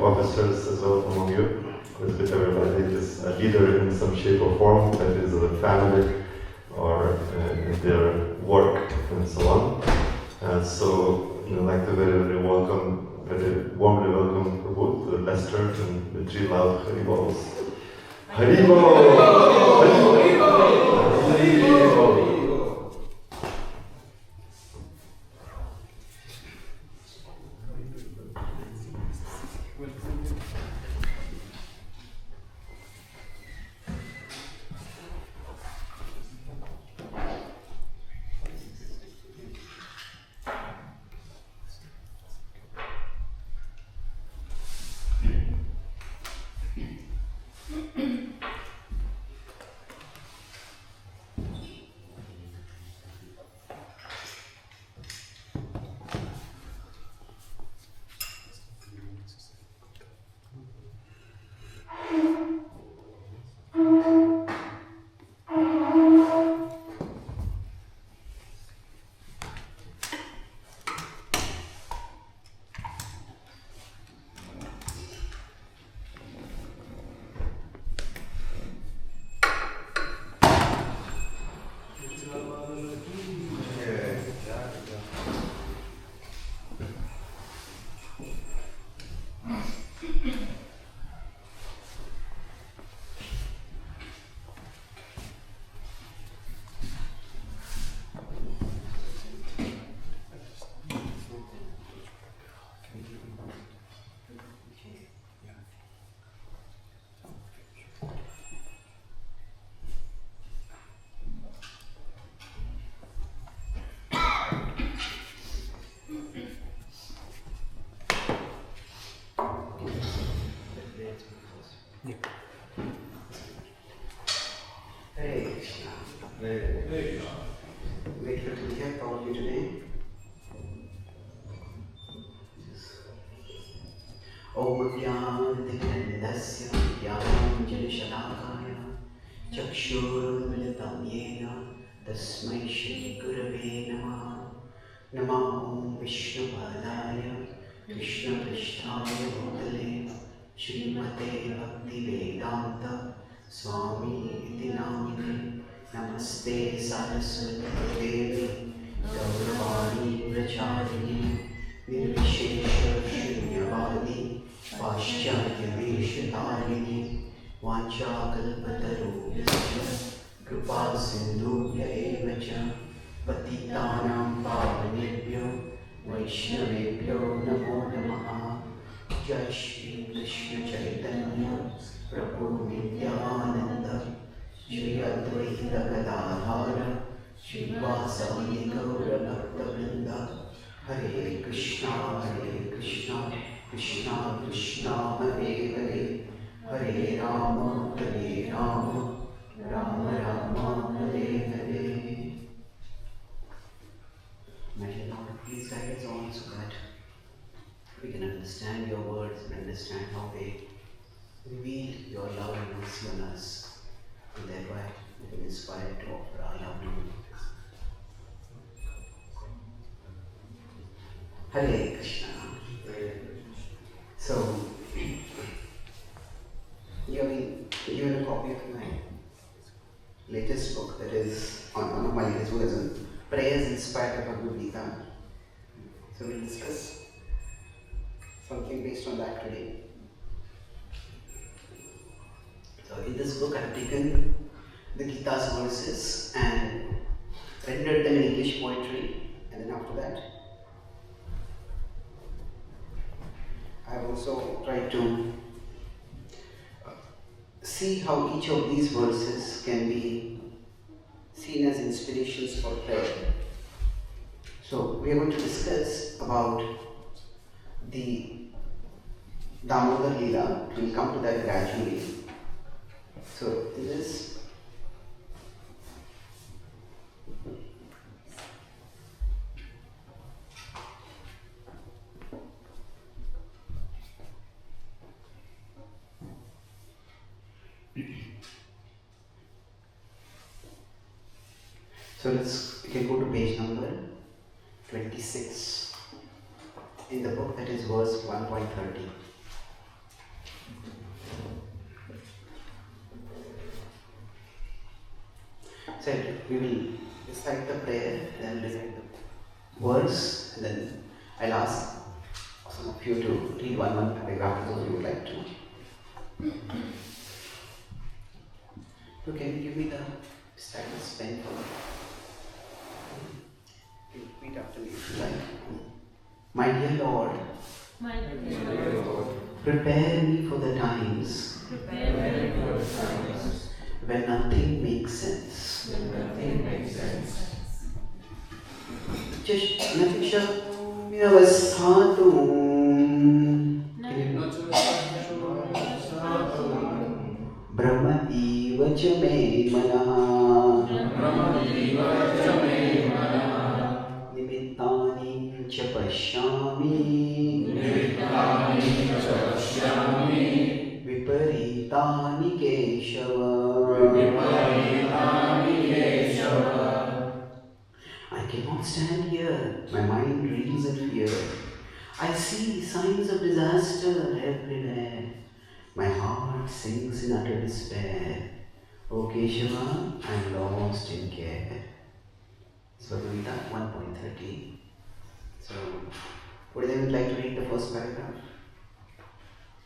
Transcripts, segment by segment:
officers as well among you. With everybody is a leader in some shape or form, that is a family or in their work and so on. So I'd like to very warmly welcome Prabhu, Lester, and the three loud Haribols. Haribol! Haribol! Haribol! Grateful to be here for all of you today. Om Vyanidindasya Vyananjalashalakaya Chakshurunmilitam Yena Tasmai Shri Gurave Namaha Namo Vishnu Padaya Krishna Prishtaya Bhutale Srimate Bhakti Vedanta Swami Iti Namine Namaste Saraswati Devi Gauravani Pracharini Nirvishesha Shunyavadi Pascharya Veshatarini Vanchakalpatarubhyascha Kripa Sindhubhya Evacha Patitanam Pavanebhyo Vaishnavebhyo Namo Namaha Jai Shri Krishna Chaitanya Prabhu Nityananda Shri Advaita Gadadhara Shri Vasani Gaura Bhakta Vrinda Hare Krishna, Krishna Krishna, Hare Hare, Hare Rama, Rama Rama, Hare Hare. May the Lord please guide us all so that we can understand your words and understand how they reveal your love and mercy on us, and thereby we can inspire to offer our love to you. Hare Krishna. So, you have been given a copy of my latest book, that is on one of my latest books, Prayers Inspired by Bhagavad Gita. So we'll discuss something based on that today. So in this book I have taken the Gita's verses and rendered them in English poetry, and then after that I have also tried to see how each of these verses can be seen as inspirations for prayer. So we are going to discuss about the Damodara Lila. We will come to that gradually. So this is we can go to page number 26 in the book, that is verse 1.30. said we will recite the prayer, then recite the verse, and then I'll ask some of you to read one paragraph if you would like to. So can you give me the stylus pen for me? Repeat after me if you like. My dear Lord, prepare me for the times when nothing makes sense. Just Brahma eva cha me manah nimittani cha pashyami viparitani keshava. I cannot stand here, my mind reels in fear. I see signs of disaster everywhere. My heart sinks in utter despair. O Keshava, I am lost in care. Bhagavad Gita 1.30. So, would anyone like to read the first paragraph?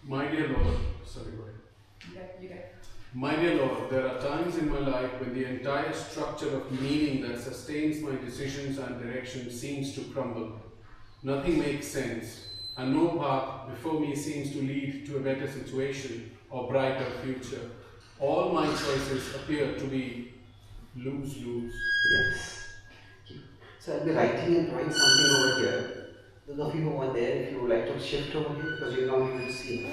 My dear Lord, sorry, go ahead. My dear Lord, there are times in my life when the entire structure of meaning that sustains my decisions and direction seems to crumble. Nothing makes sense, and no path before me seems to lead to a better situation or brighter future. All my choices appear to be lose-lose. Yes. So I'll be writing and drawing something over here. Those of you who are there, if you would like to shift over here, because you're not able to see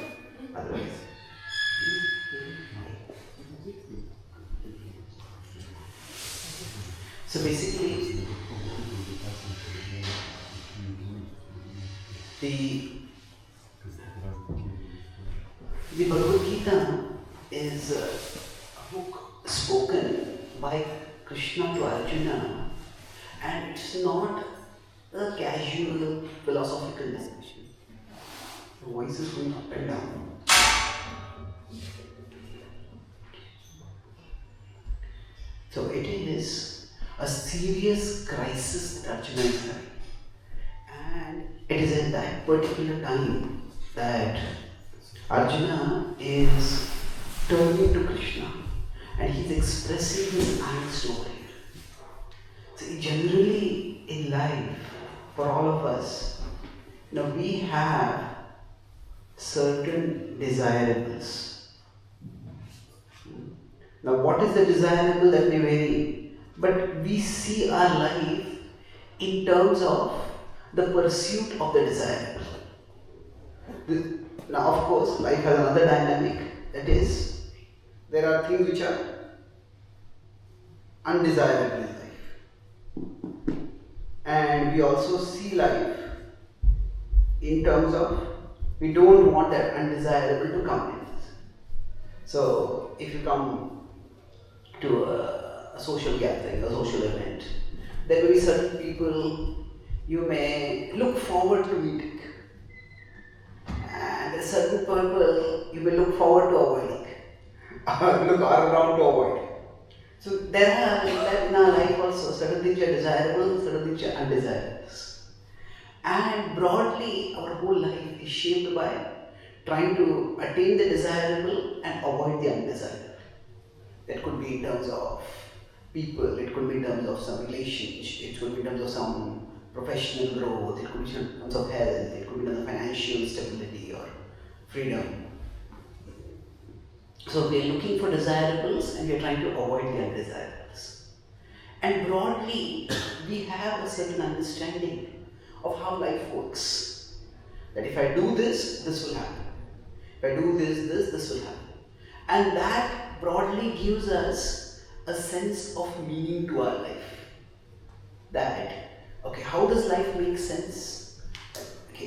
otherwise. So basically, the Bhagavad Gita is a book spoken by Krishna to Arjuna, and it's not a casual philosophical discussion. The voice is going up and down. So it is a serious crisis that Arjuna is having. And it is at that particular time that Arjuna is turning to Krishna and he's expressing his angst over it. See, generally in life, for all of us, we have certain desirables. Now, what is the desirable that may vary? But we see our life in terms of the pursuit of the desirable. Now, of course, life has another dynamic. That is, there are things which are undesirable in life. And we also see life in terms of we don't want that undesirable to come in. So, if you come to a social gathering, a social event, there will be certain people you may look forward to meeting, and there are certain people you may look forward to avoiding, look around to avoid. So there are in our life also certain things are desirable, certain things are undesirables. And broadly, our whole life is shaped by trying to attain the desirable and avoid the undesirable. That could be in terms of people, it could be in terms of some relationship, it could be in terms of some professional growth, it could be in terms of health, it could be in terms of financial stability or freedom. So we are looking for desirables and we are trying to avoid the undesirables. And broadly, we have a certain understanding of how life works. That if I do this, this will happen. If I do this will happen. And that broadly gives us a sense of meaning to our life. That, okay, how does life make sense? Okay,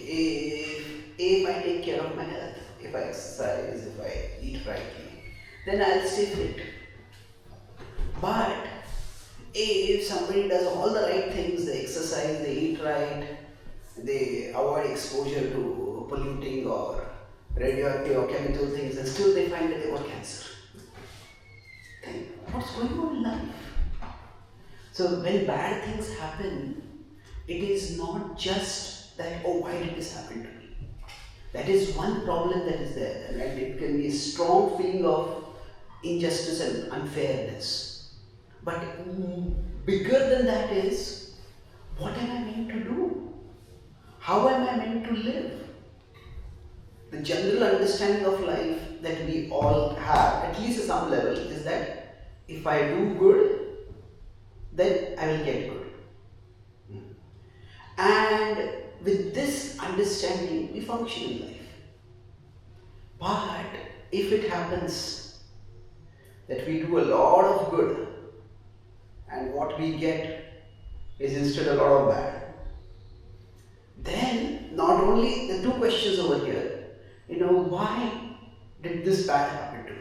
if I take care of my health, if I exercise, if I eat rightly, then I'll stay fit. But if somebody does all the right things, they exercise, they eat right, they avoid exposure to polluting or radioactive or chemical things, and still they find that they got cancer. Then what's going on in life? So when bad things happen, it is not just that, oh, why did this happen to me? That is one problem that is there, and it can be a strong feeling of injustice and unfairness. But bigger than that is, what am I meant to do? How am I meant to live? The general understanding of life that we all have, at least at some level, is that if I do good, then I will get good. And with this understanding, we function in life. But if it happens that we do a lot of good and what we get is instead a lot of bad, then not only the two questions over here, why did this bad happen to me?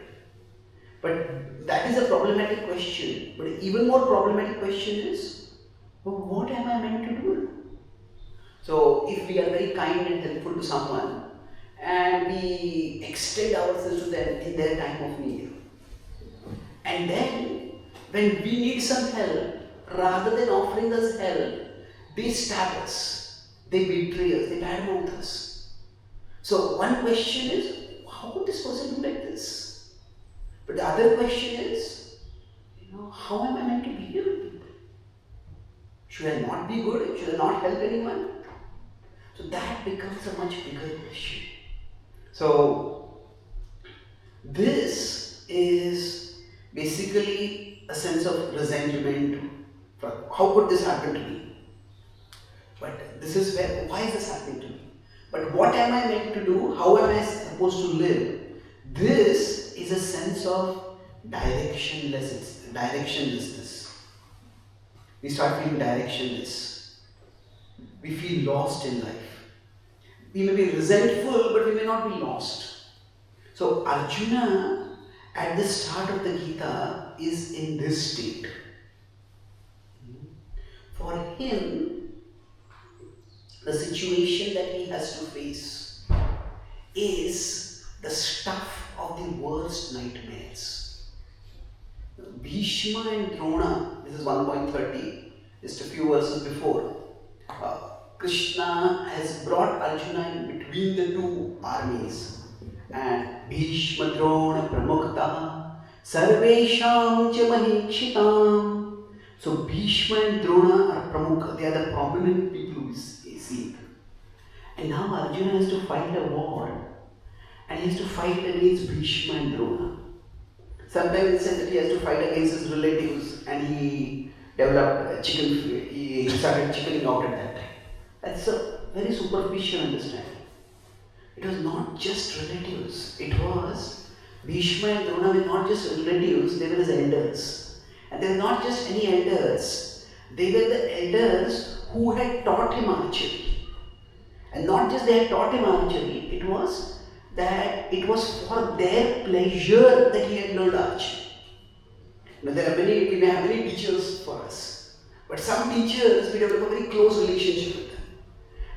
But that is a problematic question. But even more problematic question is, well, what am I meant to do? So if we are very kind and helpful to someone and we extend ourselves to them in their time of need, and then when we need some help, rather than offering us help, they stab us, they betray us, they badmouth us. So one question is, how could this person do like this? But the other question is, how am I meant to behave with people? Should I not be good? Should I not help anyone? So that becomes a much bigger question. So this is basically a sense of resentment. How could this happen to me? But this is why is this happening to me? But what am I meant to do? How am I supposed to live? This is a sense of directionlessness. We start feeling directionless. We feel lost in life. We may be resentful, but we may not be lost. So Arjuna, at the start of the Gita, is in this state. For him, the situation that he has to face is the stuff of the worst nightmares. Bhishma and Drona, this is 1.30, just a few verses before. Krishna has brought Arjuna in between the two armies. And Bhishma Drona Pramukhta Sarvesham cha Manikshitam. So Bhishma and Drona are Pramukha, they are the prominent people who see. And now Arjuna has to fight a war, and he has to fight against Bhishma and Drona. Sometimes it says that he has to fight against his relatives, and he developed he started chickening out at that time. That's a very superficial understanding. It was not just relatives, it was Bhishma and Drona were not just relatives, they were his elders. And they were not just any elders, they were the elders who had taught him archery. And not just they had taught him archery, it was for their pleasure that he had learned archery. Now we may have many teachers for us, but some teachers we develop a very close relationship with them.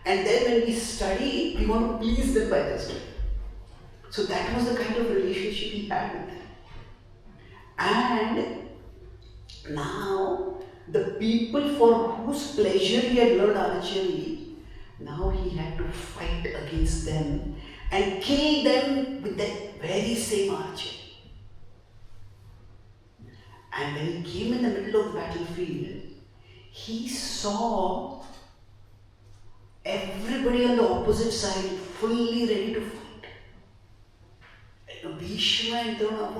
And then when we study, we want to please them by their study. So that was the kind of relationship he had with them. And now, the people for whose pleasure he had learned archery, now he had to fight against them and kill them with that very same archery. And when he came in the middle of the battlefield, he saw everybody on the opposite side fully ready to fight. Bhishma and Drona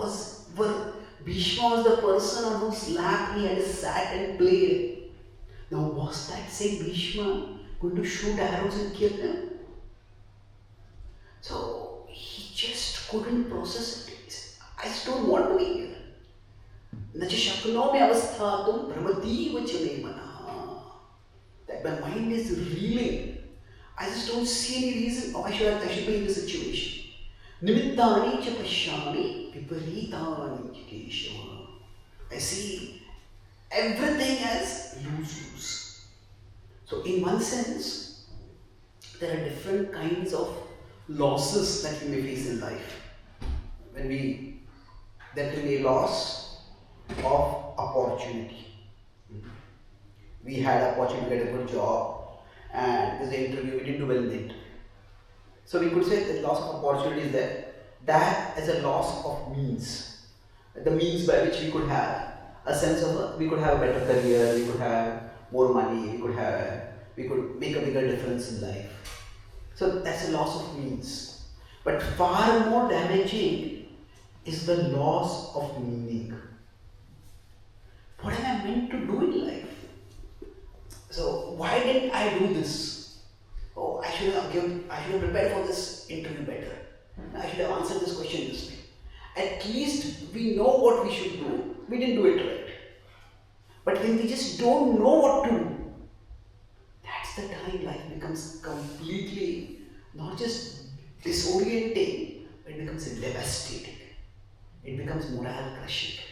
Bhishma was the person on whose lap he had sat and played. Now was that same Bhishma going to shoot arrows and kill him? So he just couldn't process it. He said, I just don't want to be here. That my mind is reeling. I just don't see any reason why I should be in this situation. Nimittani cha pashyami viparitani cha keshava. I see everything as lose-lose. So in one sense, there are different kinds of losses that we may face in life. There can be a loss of opportunity. we had an opportunity to get a good job, and there's an interview, we didn't do well in the interview. So we could say that loss of opportunity is there. That is a loss of means. The means by which we could have a sense of we could have a better career, we could have more money, we could make a bigger difference in life. So that's a loss of means. But far more damaging is the loss of meaning. What am I meant to do in life? So why didn't I do this? Oh, I should have prepared for this interview better. I should have answered this question this way. At least we know what we should do. We didn't do it right. But when we just don't know what to do, that's the time life becomes completely not just disorienting, but it becomes devastating. It becomes morale crushing.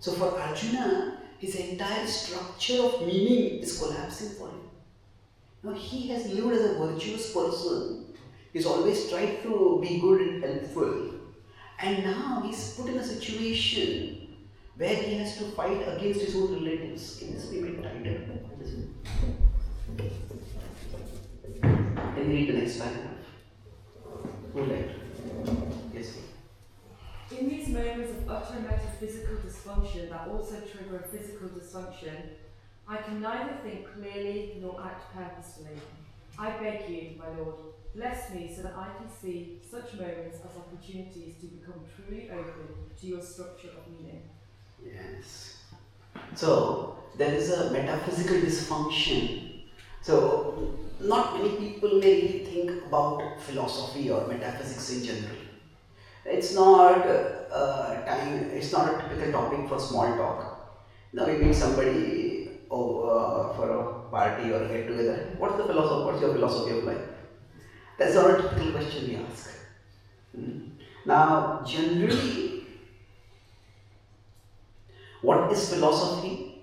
So for Arjuna, his entire structure of meaning is collapsing for him. Now he has lived as a virtuous person. He's always tried to be good and helpful. And now he's put in a situation where he has to fight against his own relatives. Can this be made tighter? Can you read the next paragraph? Go ahead. Yes. In these moments of utter metaphysical dysfunction that also trigger a physical dysfunction, I can neither think clearly nor act purposefully. I beg you, my Lord, bless me so that I can see such moments as opportunities to become truly open to your structure of meaning. Yes. So, there is a metaphysical dysfunction. So, not many people may really think about philosophy or metaphysics in general. It's not it's not a typical topic for small talk. Now we meet somebody for a party or a get together. What's your philosophy of life? That's not a typical question we ask. Now, generally, what is philosophy?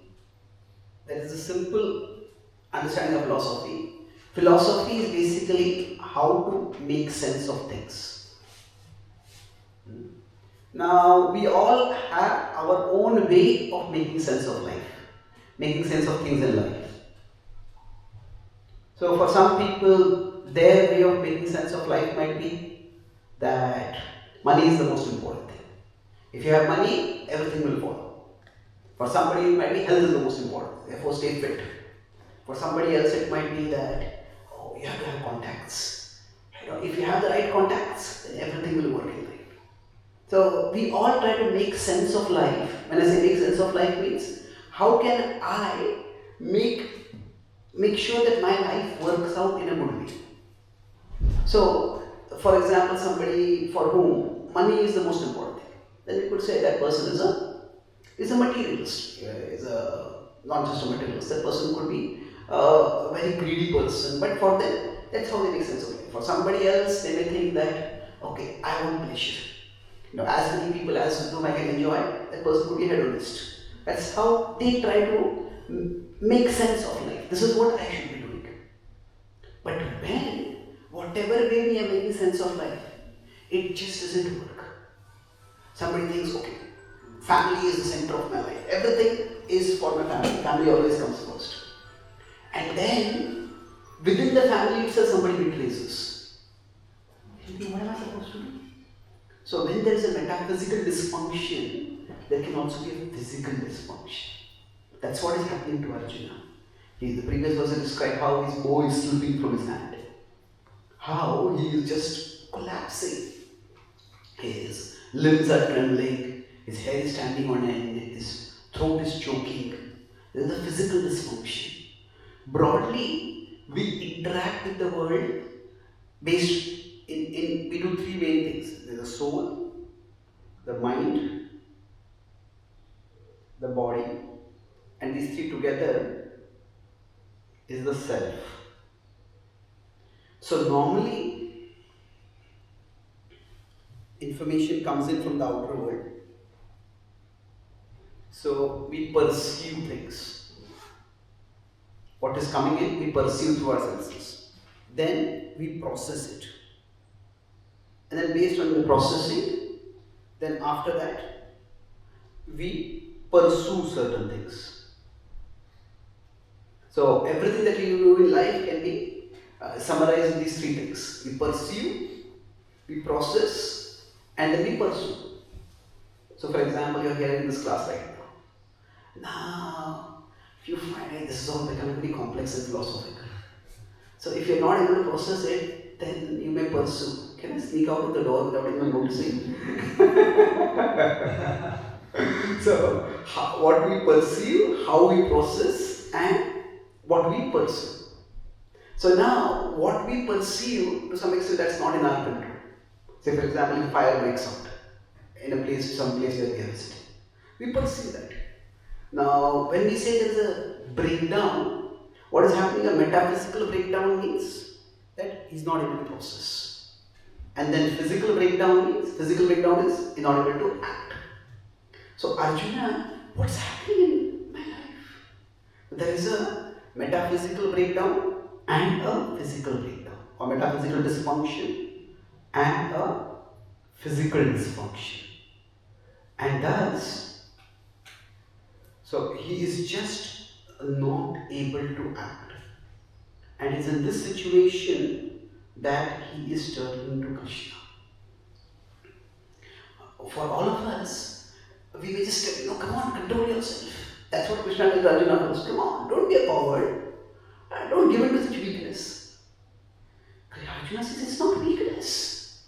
There is a simple understanding of philosophy. Philosophy is basically how to make sense of things. Now, we all have our own way of making sense of life, making sense of things in life. So, for some people, their way of making sense of life might be that money is the most important thing. If you have money, everything will follow. For somebody, it might be health is the most important, therefore stay fit. For somebody else, it might be that, you have to have contacts. If you have the right contacts, then everything will work in life. So we all try to make sense of life. When I say make sense of life means, how can I make sure that my life works out in a good way? So, for example, somebody for whom money is the most important thing, then we could say that person is a materialist, not just a materialist. That person could be a very greedy person, but for them, that's how they make sense of life. For somebody else, they may think that, okay, I want pleasure. As many people as whom I can enjoy, that person could be a hedonist. That's how they try to make sense of life. This is what I should be doing. But when, whatever way we are making sense of life, it just doesn't work. Somebody thinks, okay, family is the center of my life. Everything is for my family. Family always comes first. And then, within the family itself, somebody betrays us. What am I supposed to do? So when there is a metaphysical dysfunction, there can also be a physical dysfunction. That's what is happening to Arjuna. The previous verse described how his bow is slipping from his hand. How he is just collapsing. His limbs are trembling, his hair is standing on end, his throat is choking. There is a physical dysfunction. Broadly, we interact with the world based we do three main things. There's the soul, the mind, the body, and these three together is the self. So normally, information comes in from the outer world. So we perceive things. What is coming in, we perceive through our senses. Then we process it. And then based on the processing, then after that, we pursue certain things. So everything that you do in life can be summarized in these three things. We pursue, we process, and then we pursue. So for example, you are here in this class right now. Now, if you find this is all becoming very complex and philosophical. So if you are not able to process it, then you may pursue. Can I sneak out of the door without anyone noticing? So, what we perceive, how we process, and what we pursue. So now, what we perceive, to some extent, that's not in our control. Say, for example, if fire breaks out in a place, some place where we are visiting, we perceive that. Now, when we say there is a breakdown, what is happening? A metaphysical breakdown means that he is not able to process, and then physical breakdown means physical breakdown is not able to act. So Arjuna, what's happening in my life? There is a metaphysical breakdown and a physical breakdown, or metaphysical dysfunction and a physical dysfunction. And thus, so he is just not able to act. And it's in this situation that he is turning to Krishna. For all of us, we may just say, come on, control yourself. That's what Krishna tells Arjuna first. Come on, don't be a coward. Don't give in to such weakness. Arjuna says it's not weakness.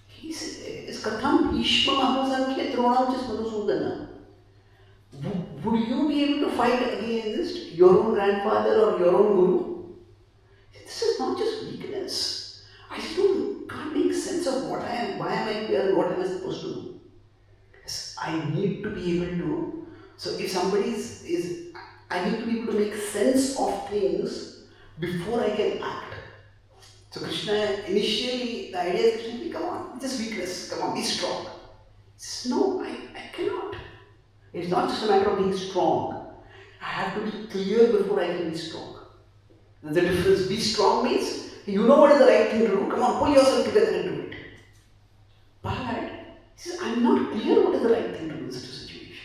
He says, Katham Bhishma Mahasankhya Tronam Madhusudana. Would you be able to fight against your own grandfather or your own guru? This is not just weakness. I just can't make sense of what I am, why am I here, and what am I supposed to do. Yes, I need to be able to. So if somebody I need to be able to make sense of things before I can act. So Krishna, initially, the idea is Krishna, come on, this is weakness, come on, be strong. He says, no, I cannot. It's not just a matter of being strong. I have to be clear before I can be strong. The difference, be strong means, you know what is the right thing to do, come on, pull yourself together and do it. But he says, I'm not clear what is the right thing to do in such a situation.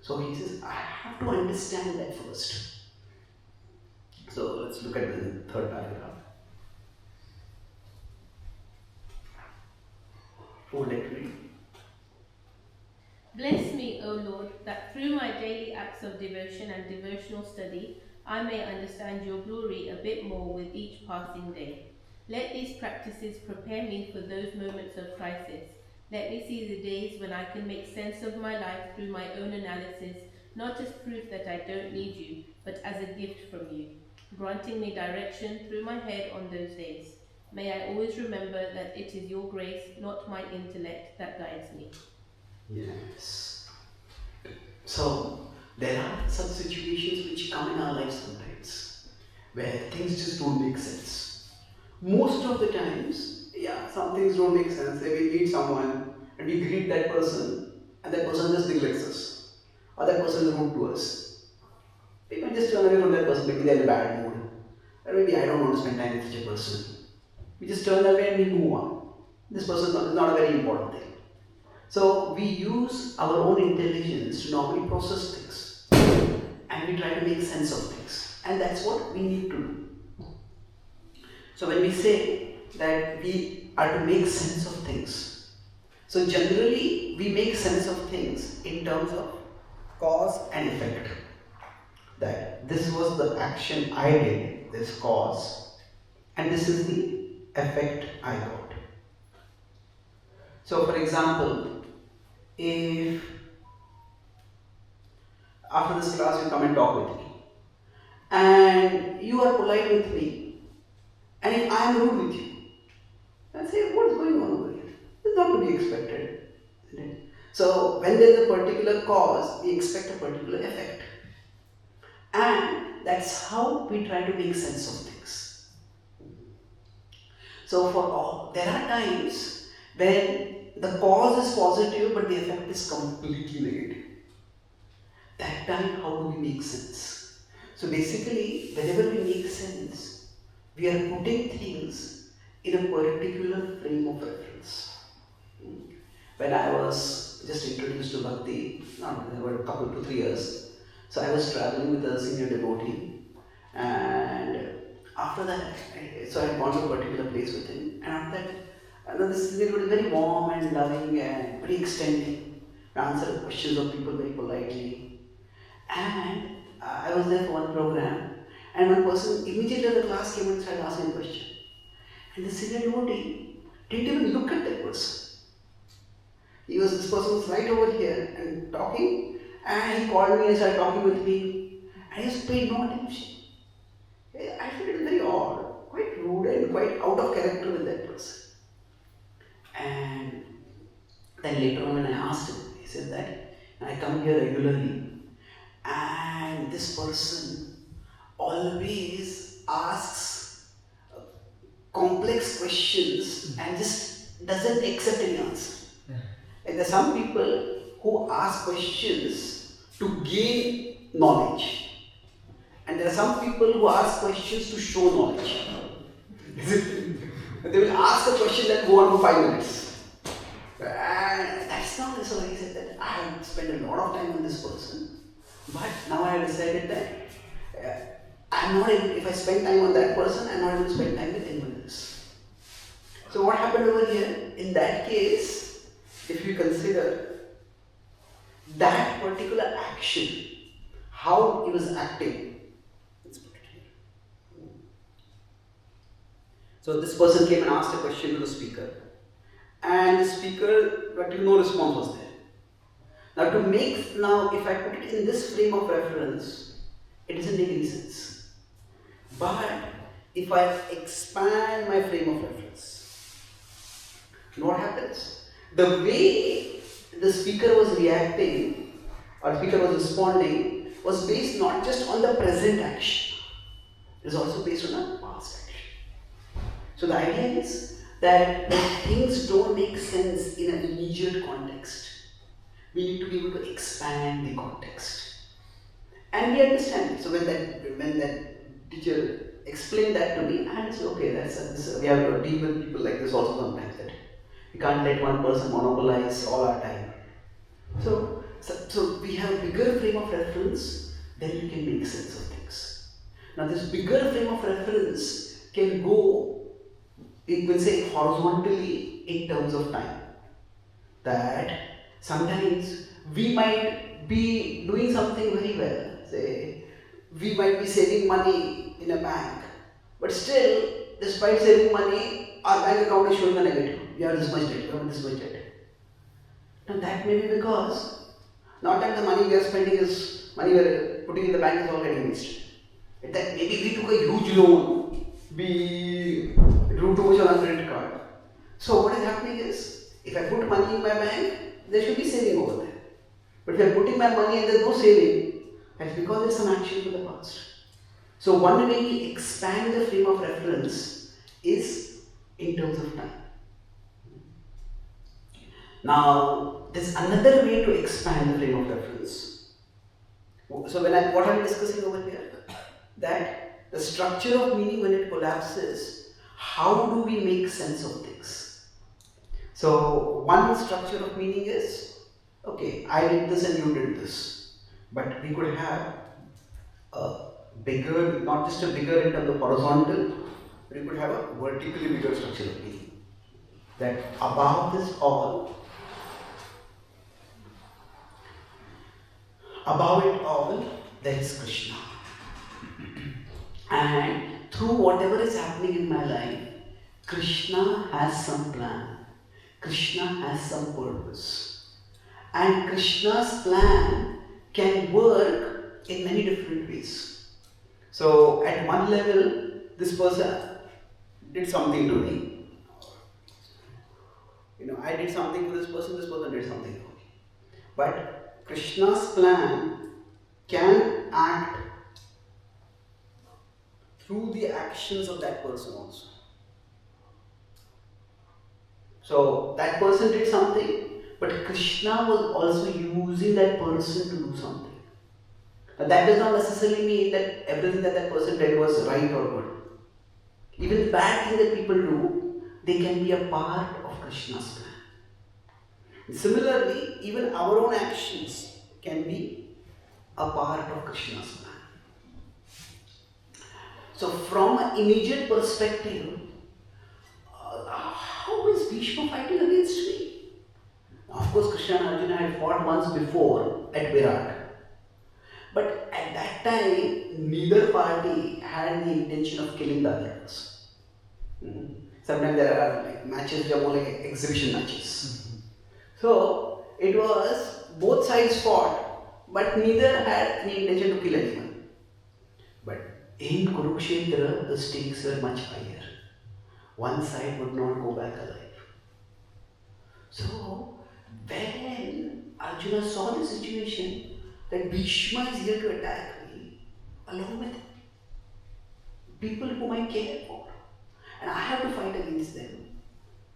So he says, I have to understand that first. So let's look at the third paragraph. Who would like to read? Bless me, O Lord, that through my daily acts of devotion and devotional study, I may understand your glory a bit more with each passing day. Let these practices prepare me for those moments of crisis. Let me see the days when I can make sense of my life through my own analysis, not as proof that I don't need you, but as a gift from you, granting me direction through my head on those days. May I always remember that it is your grace, not my intellect, that guides me. Yes. So, there are some situations which come in our lives sometimes, where things just don't make sense. Most of the times, some things don't make sense. Say we meet someone and we greet that person and that person just neglects us. Or that person is rude to us. We might just turn away from that person, maybe they're in a bad mood. Or maybe I don't want to spend time with such a person. We just turn away and we move on. This person is not a very important thing. So we use our own intelligence to normally process things. And we try to make sense of things. And that's what we need to do. So when we say that we are to make sense of things, so generally we make sense of things in terms of cause and effect. That this was the action I did, this cause, and this is the effect I got. So for example, if after this class you come and talk with me, and you are polite with me, and if I am rude with you, I say, what's going on over here? It's not to be expected. Isn't it? So when there is a particular cause, we expect a particular effect. And that's how we try to make sense of things. So there are times when the cause is positive but the effect is completely negative. That time, how do we make sense? So basically, whenever we make sense, we are putting things in a particular frame of reference. When I was just introduced to Bhakti, there were a couple to 3 years, so I was traveling with a senior devotee And after that, so I had gone to a particular place with him, and after that, this senior was very warm and loving and very extending, answered questions of people very politely. And I was there for one program, and one person immediately in the class came and started asking a question. And the senior devotee didn't even look at that person. This person was right over here and talking, and he called me and started talking with me, and he just paid no attention. I felt it very odd, quite rude and quite out of character with that person. And then later on when I asked him, he said that I come here regularly, and this person always asks complex questions and just doesn't accept any answer. Like there are some people who ask questions to gain knowledge, and there are some people who ask questions to show knowledge. They will ask a question that go on for 5 minutes. And that's not so. He said that I have spent a lot of time on this person, but now I have decided that I'm not able, if I spend time on that person, I'm not able to spend time with anyone else. So what happened over here? In that case, if you consider that particular action, how he was acting, let's put it here. So this person came and asked a question to the speaker, and the speaker, but no response was there. Now if I put it in this frame of reference, it doesn't make any sense. But if I expand my frame of reference, you know what happens? The way the speaker was reacting or speaker was responding was based not just on the present action, it is also based on a past action. So the idea is that when things don't make sense in an immediate context, we need to be able to expand the context. And we understand. So when that teacher explained that to me, I said, okay, we have to deal with people like this also sometimes. That we can't let one person monopolize all our time. So we have a bigger frame of reference, then we can make sense of things. Now this bigger frame of reference can go, we will say horizontally in terms of time. That sometimes we might be doing something very well. Say, we might be saving money in a bank, but still, despite saving money, our bank account is showing a negative. We have this much debt, we have this much debt. Now that may be because not that the money we are spending is money we are putting in the bank is already wasted. That maybe we took a huge loan, we drew too much on our credit card. So what is happening is, if I put money in my bank, there should be saving over there. But if I am putting my money and there is no saving, that's because there is some action from the past. So one way we expand the frame of reference is in terms of time. Now, there's another way to expand the frame of reference. So what are we discussing over here? That the structure of meaning, when it collapses, how do we make sense of things? So one structure of meaning is, okay, I did this and you did this. But we could have a bigger, not just a bigger in terms of horizontal, but we could have a vertically bigger structure of meaning. That above this all, above it all, there is Krishna. And through whatever is happening in my life, Krishna has some plan. Krishna has some purpose. And Krishna's plan can work in many different ways. So at one level, this person did something to me. I did something to this person did something to me. But Krishna's plan can act through the actions of that person also. So that person did something, but Krishna was also using that person to do something. Now that does not necessarily mean that everything that person did was right or good. Even the bad things that people do, they can be a part of Krishna's plan. Similarly, even our own actions can be a part of Krishna's plan. So from an immediate perspective, how is Bhishma fighting against me? Of course, Krishna and Arjuna had fought once before at Virat. But at that time, neither party had the intention of killing the others. Sometimes there are like matches which are more like exhibition matches. So it was both sides fought, but neither had any intention to kill anyone. But in Kurukshetra, the stakes were much higher. One side would not go back alive. So when Arjuna saw the situation that Bhishma is here to attack me, along with people whom I care for, and I have to fight against them.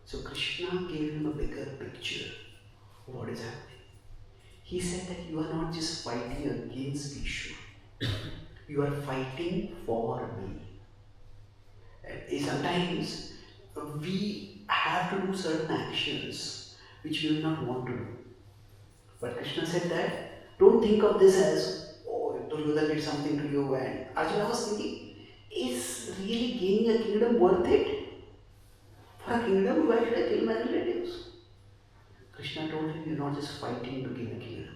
So Krishna gave him a bigger picture of what is happening. He said that you are not just fighting against Bhishma, you are fighting for me. And sometimes we have to do certain actions which we will not want to do. But Krishna said that don't think of this as, oh, Duryodhana did something to you, and Arjuna was thinking, is really gaining a kingdom worth it? For a kingdom, why should I kill my relatives? Krishna told him, you're not just fighting to gain a kingdom.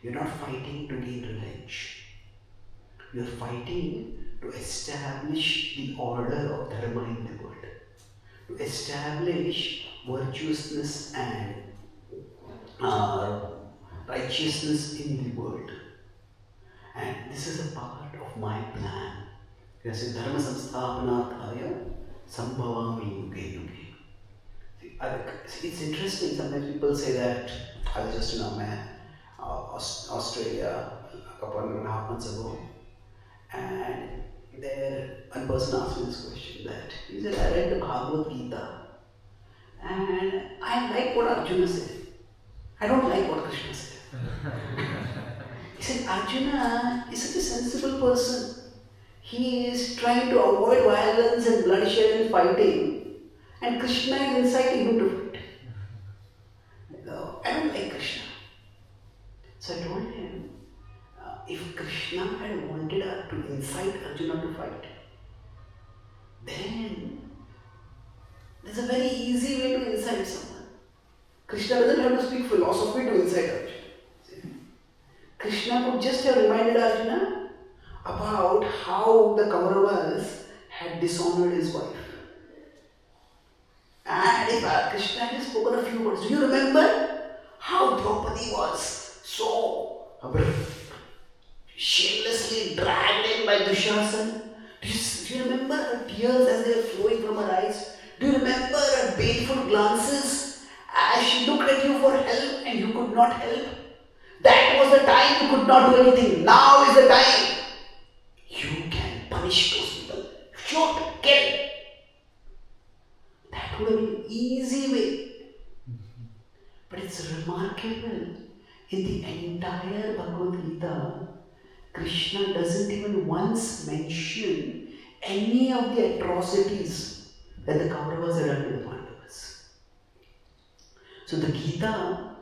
You're not fighting to gain revenge. You're fighting to establish the order of dharma in the world. To establish virtuousness and righteousness in the world. And this is a part of my plan. Yes, dharma samsthapanarthaya sambhavami yuge yuge. It's interesting, sometimes people say that I was just in Australia a couple and a half months ago, and there one person asked me this question that he said, I read the Bhagavad Gita and I like what Arjuna said. I don't like what Krishna said. He said, Arjuna is such a sensible person. He is trying to avoid violence and bloodshed and fighting, and Krishna is inciting him to fight. No, I don't like Krishna. So I told him, if Krishna had wanted to incite Arjuna to fight, then there's a very easy way to incite someone. Krishna doesn't have to speak philosophy to incite Arjuna. Krishna could just have reminded Arjuna about how the Kauravas had dishonored his wife. And if Krishna had spoken a few words, do you remember how Draupadi was so shamelessly dragged in by Dushasana? Do you remember her tears as they were flowing from her eyes? Do you remember her painful glances as she looked at you for help and you could not help? That was the time you could not do anything. Now is the time. You can punish those people. Shoot, kill. That would have been an easy way. But it's remarkable. In the entire Bhagavad Gita, Krishna doesn't even once mention any of the atrocities that the Kauravas had done to the Pandavas. So the Gita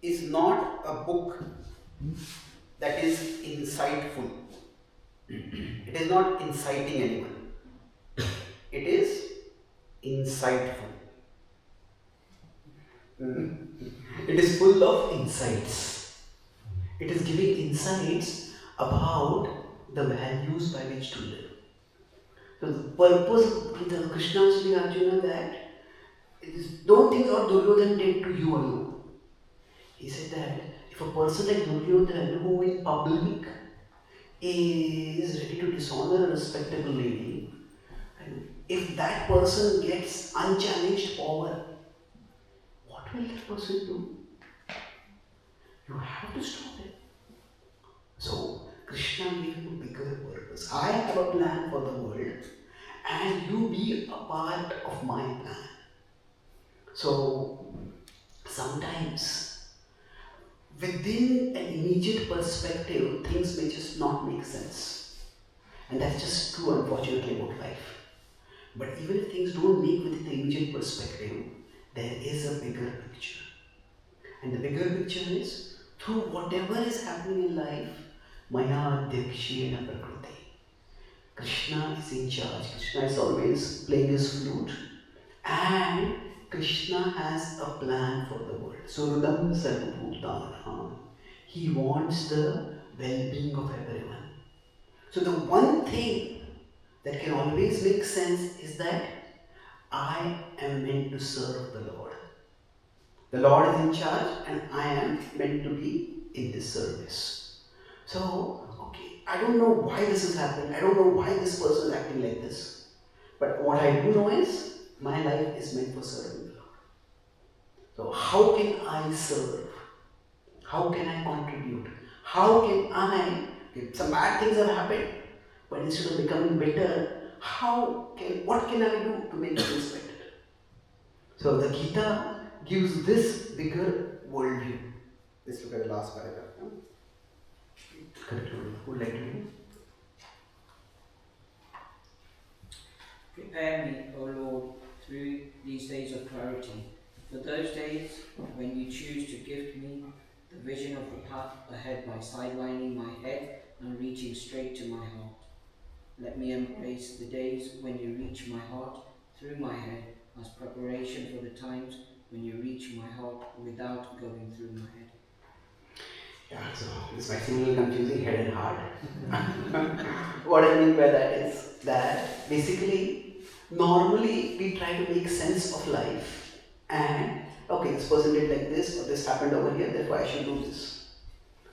is not a book that is insightful. It is not inciting anyone. It is insightful. It is full of insights. It is giving insights about the values by which to live. So the purpose of Krishna was telling Arjuna that don't think what Duryodhana did to you alone. He said that if a person like Duryodhana who in public is ready to dishonor a respectable lady, and if that person gets unchallenged power, what will that person do? You have to stop it. So Krishna gave him a bigger purpose. I have a plan for the world and you be a part of my plan. So sometimes within an immediate perspective, things may just not make sense. And that's just true, unfortunately, about life. But even if things don't make within the immediate perspective, there is a bigger picture. And the bigger picture is, through whatever is happening in life, Maya Dikshena Prakriti. Krishna is in charge. Krishna is always playing his flute. And Krishna has a plan for the world. Surudam Sarvabhutanam. He wants the well-being of everyone. So the one thing that can always make sense is that I am meant to serve the Lord. The Lord is in charge and I am meant to be in His service. So, okay, I don't know why this has happened. I don't know why this person is acting like this. But what I do know is my life is meant for serving the Lord. So how can I serve? How can I contribute? How can I, if some bad things have happened, but instead of becoming better, what can I do to make things better? So the Gita gives this bigger worldview. Let's look at the last paragraph. Conclude. Who would like to read? Prepare me, O Lord, through these days of clarity, for those days when you choose to gift me the vision of the path ahead by sidelining my head and reaching straight to my heart. Let me embrace the days when you reach my heart through my head as preparation for the times when you reach my heart without going through my head. Yeah, so this might seem a little confusing, head and heart. What I mean by that is that basically, normally we try to make sense of life and okay, this person did like this or this happened over here, therefore I should do this.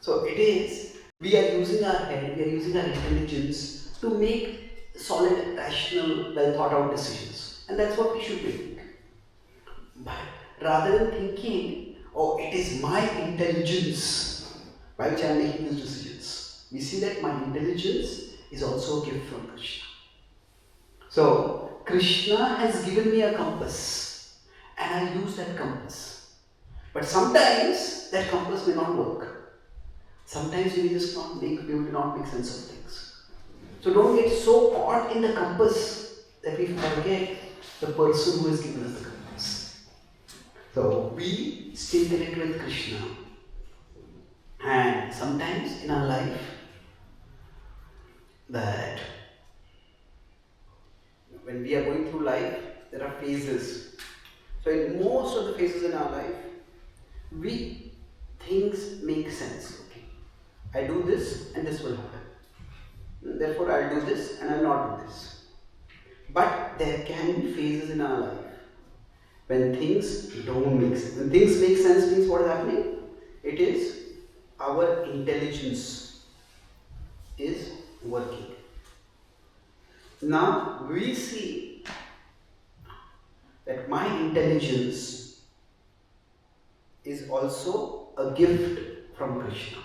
So it is, we are using our head, we are using our intelligence to make solid, rational, well thought out decisions. And that's what we should be doing. But rather than thinking, oh, it is my intelligence by which I am making these decisions, we see that my intelligence is also a gift from Krishna. So, Krishna has given me a compass and I use that compass. But sometimes that compass may not work. Sometimes we just we will not make sense of things. So don't get so caught in the compass that we forget the person who has given us the compass. So we stay connected with Krishna. And sometimes in our life that when we are going through life, there are phases. So in most of the phases in our life, things make sense. Okay, I do this and this will happen. Therefore I'll do this and I'll not do this. But there can be phases in our life when things don't make sense. When things make sense means what is happening? It is our intelligence is working. Now we see that my intelligence is also a gift from Krishna.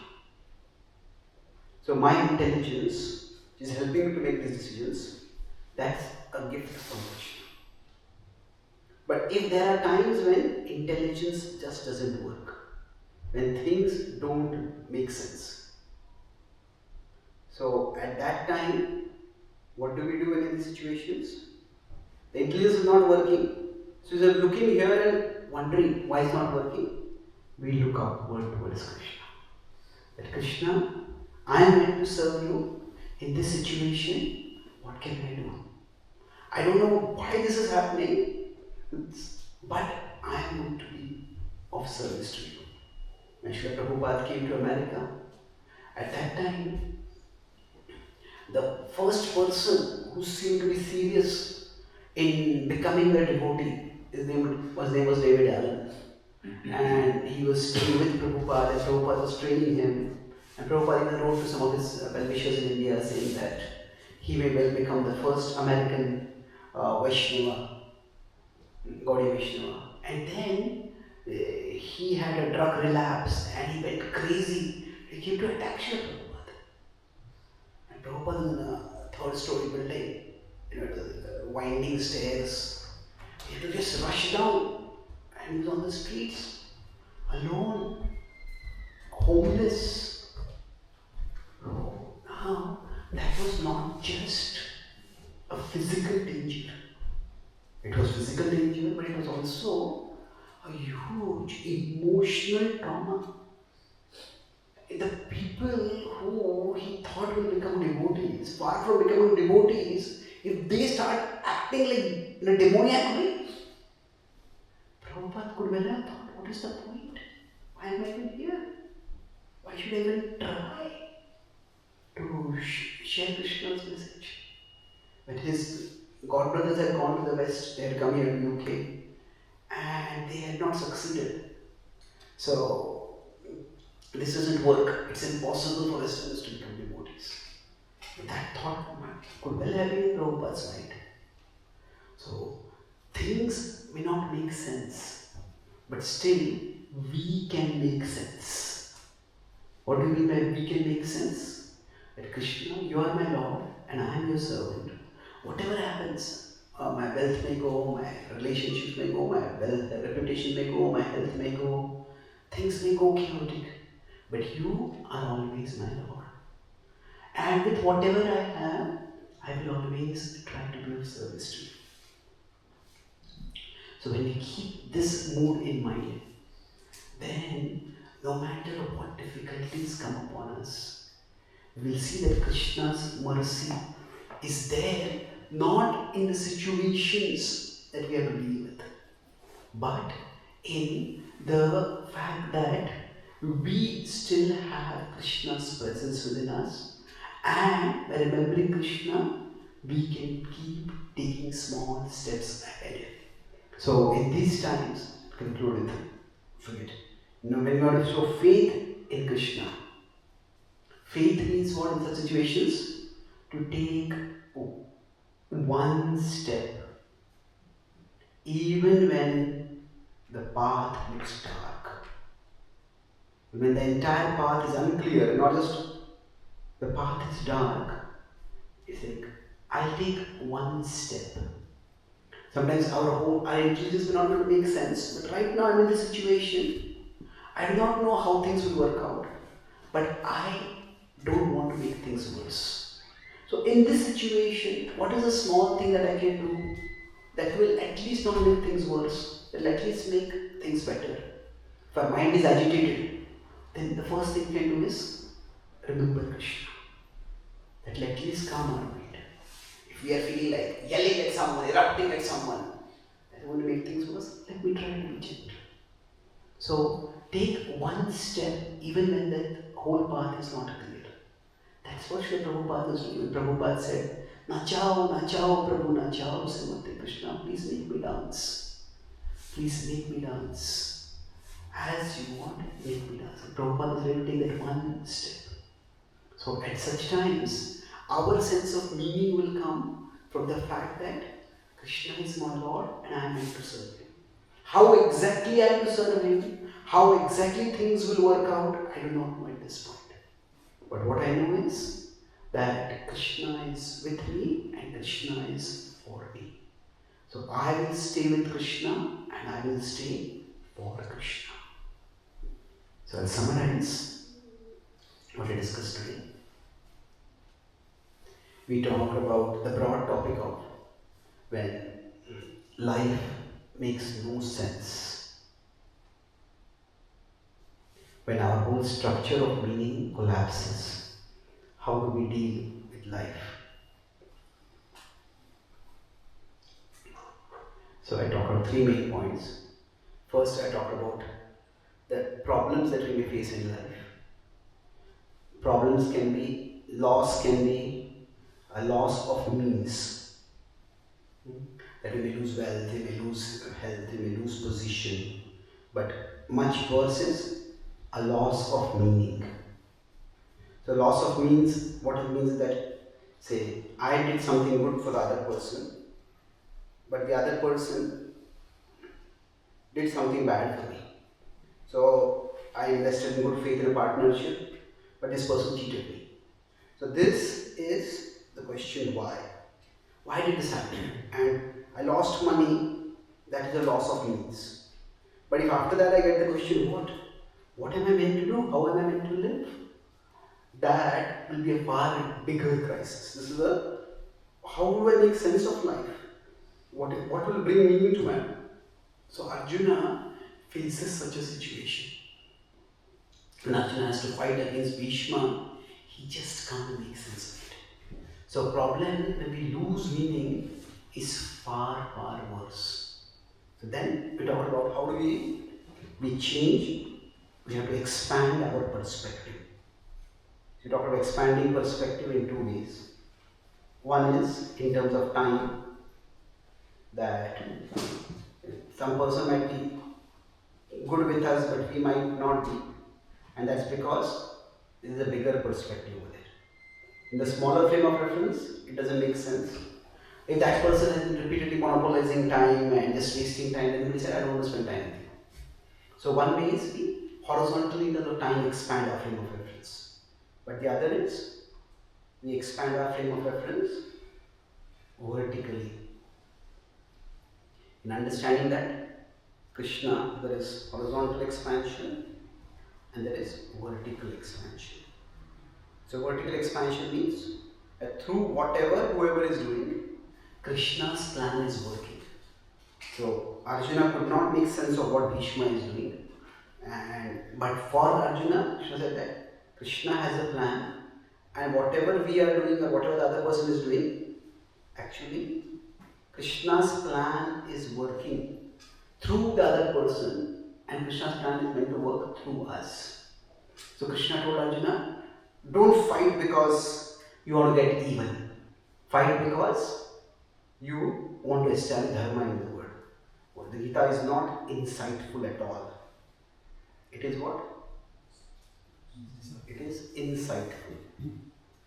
So my intelligence is helping me to make these decisions. That's a gift from Krishna. But if there are times when intelligence just doesn't work, when things don't make sense, so at that time, what do we do in these situations? The intelligence is not working. So instead of looking here and wondering why it's not working, we look upward towards Krishna. That Krishna, I am meant to serve you in this situation. What can I do? I don't know why this is happening, but I am going to be of service to you. When Srila Prabhupada came to America, at that time, the first person who seemed to be serious in becoming a devotee, his name was David Allen. And he was staying with Prabhupada and Prabhupada was training him. And Prabhupada even wrote to some of his well-wishers in India saying that he may well become the first American Vaishnava, Gaudiya Vaishnava. And then he had a drug relapse and he went crazy. He came to attack Srila Prabhupada. And Prabhupada was in a third-story building, the winding stairs. He had to just rush down. And he was on the streets, alone, homeless. Now, that was not just a physical danger. It was physical danger, but it was also a huge emotional trauma. the people who he thought will become devotees, far from becoming devotees, if they start acting like in a demoniac way, Prabhupada could well have thought, what is the point? Why am I even here? Why should I even try to share Krishna's message? But his godbrothers had gone to the West, they had come here to UK, and they had not succeeded. So, this doesn't work. It's impossible for Westerners to become devotees. That thought could well have been in Prabhupada's mind. So, things may not make sense, but still, we can make sense. What do you mean by we can make sense? That Krishna, you are my Lord, and I am your servant. Whatever happens, my wealth may go, my relationships may go, my reputation may go, my health may go, things may go chaotic, but you are always my Lord. And with whatever I have, I will always try to be of service to you. So when we keep this mood in mind, then no matter what difficulties come upon us, we will see that Krishna's mercy is there not in the situations that we are dealing with, but in the fact that we still have Krishna's presence within us, and by remembering Krishna, we can keep taking small steps ahead. So in these times, conclude with forget. When we want to show faith in Krishna, faith means what in such situations? To take one step, even when the path looks dark. When the entire path is unclear, not just the path is dark, you think, I'll take one step. Sometimes our intelligence may not going to make sense, but right now I'm in this situation. I do not know how things will work out, but I don't want to make things worse. So in this situation, what is a small thing that I can do that will at least not make things worse, that will at least make things better? If our mind is agitated, then the first thing we can do is remember Krishna. That will at least calm our mind. If we are feeling like yelling at someone, erupting at someone, that will make things worse, let me try to be gentle. So take one step even when the whole path is not clear. That's what Srila Prabhupada was doing. Prabhupada said, Nachao, Prabhu, Nachao, Srimati Krishna, please make me dance. Please make me dance. As you want, make me dance. And Prabhupada was ready to take that one step. So at such times, our sense of meaning will come from the fact that Krishna is my Lord and I am meant to serve Him. How exactly I am to serve Him, how exactly things will work out, I do not know at this point. But what I know is that Krishna is with me and Krishna is for me. So I will stay with Krishna and I will stay for Krishna. So I'll summarize what I discussed today. We talked about the broad topic of when life makes no sense. When our whole structure of meaning collapses, how do we deal with life? So I talked about three main points. First, I talked about the problems that we may face in life. Problems can be, loss can be a loss of means. That we may lose wealth, we may lose health, we may lose position. But much worse is a loss of meaning. So loss of means, what it means is that, say, I did something good for the other person, but the other person did something bad for me. So I invested in good faith in a partnership, but this person cheated me. So this is the question why. Why did this happen? And I lost money, that is a loss of means. But if after that I get the question, what am I meant to do? How am I meant to live? That will be a far bigger crisis. This is how do I make sense of life? What will bring meaning to man? So Arjuna faces such a situation. when Arjuna has to fight against Bhishma, he just can't make sense of it. So problem when we lose meaning is far, far worse. So then we talk about how do we change, we have to expand our perspective. So we talk about expanding perspective in two ways. One is in terms of time, that some person might be good with us but we might not be, and that's because there is a bigger perspective over there. In the smaller frame of reference, it doesn't make sense. If that person has been repeatedly monopolizing time and just wasting time, then we say, I don't want to spend time with you. So one way is we horizontally in terms of time expand our frame of reference. But the other is we expand our frame of reference vertically. In understanding that Krishna, there is horizontal expansion and there is vertical expansion. So vertical expansion means that through whoever is doing, Krishna's plan is working. So Arjuna could not make sense of what Bhishma is doing, but for Arjuna, Krishna said that Krishna has a plan, and whatever we are doing or whatever the other person is doing, actually Krishna's plan is working through the other person, and Krishna's plan is meant to work through us. So Krishna told Arjuna, don't fight because you want to get even. Fight because you want to establish dharma in the world. Well, the Gita is not insightful at all. It is what? It is insightful.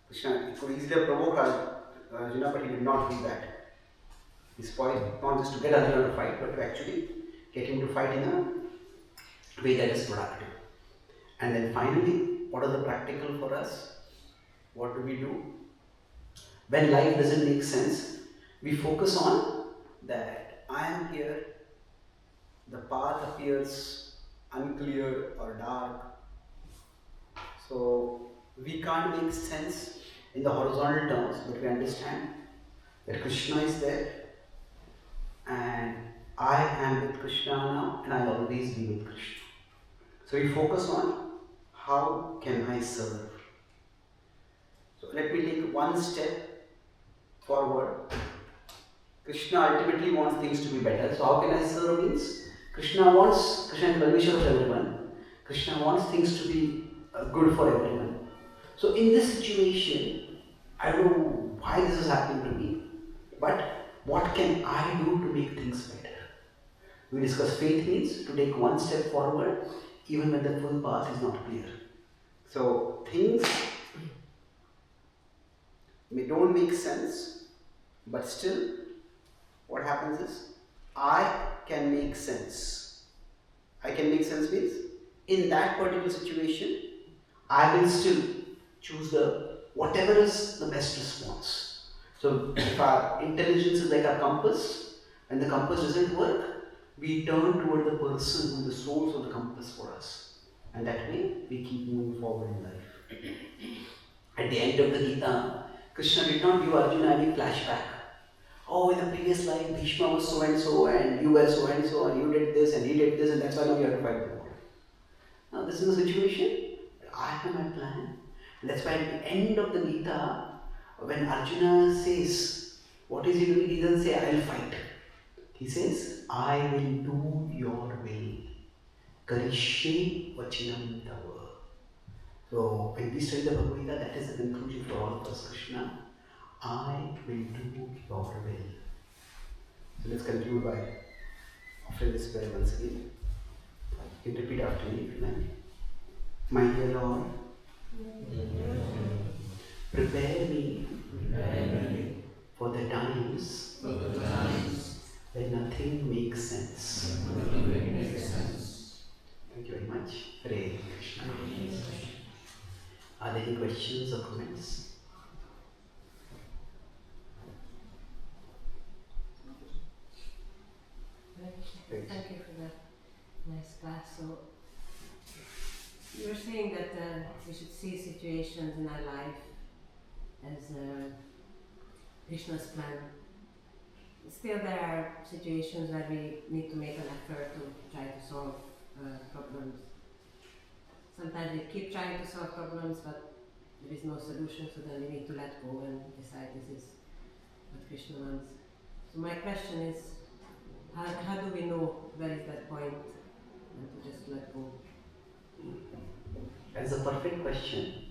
Krishna could easily have provoked Arjuna, but he did not do that. His point not just to get Arjuna to fight, but to actually get him to fight in a way that is productive. And then finally, what are the practical for us? What do we do? When life doesn't make sense, we focus on that I am here, the path appears unclear or dark. So we can't make sense in the horizontal terms, but we understand that Krishna is there and I am with Krishna now and I'll always be with Krishna. So we focus on how can I serve. So let me take one step forward. Krishna ultimately wants things to be better. So how can I serve means Krishna is the well-wisher of everyone. Krishna wants things to be good for everyone. So in this situation, I don't know why this is happening to me, but what can I do to make things better? We discuss faith means to take one step forward even when the full path is not clear. So things don't make sense, but still what happens is I can make sense. I can make sense means in that particular situation I will still choose whatever is the best response. So if our intelligence is like our compass and the compass doesn't work, we turn toward the person who is the source of the compass for us, and that way we keep moving forward in life. At the end of the Gita, Krishna did not give Arjuna any flashback. Oh, in the previous life Bhishma was so and you were so and you did this and he did this, and that's why now you have to fight the war. Now this is the situation. I have my plan. And that's why at the end of the Gita, when Arjuna says, what is he doing? He doesn't say, I will fight. He says, I will do your will. Karishye vachinam tava. So when we study the Bhagavad Gita, that is the conclusion for all of us. Krishna, I will do your will. So let's conclude by offering this prayer once again. You can repeat after me if you like. My dear Lord, prepare me for the times when nothing makes sense. Thank you very much. Hare Krishna. Are there any questions or comments? Thank you for that nice class. So, you were saying that we should see situations in our life as Krishna's plan. Still, there are situations where we need to make an effort to try to solve problems. sometimes we keep trying to solve problems, but there is no solution, so then we need to let go and decide this is what Krishna wants. So my question is, how do we know where is that point and to just let go? That is a perfect question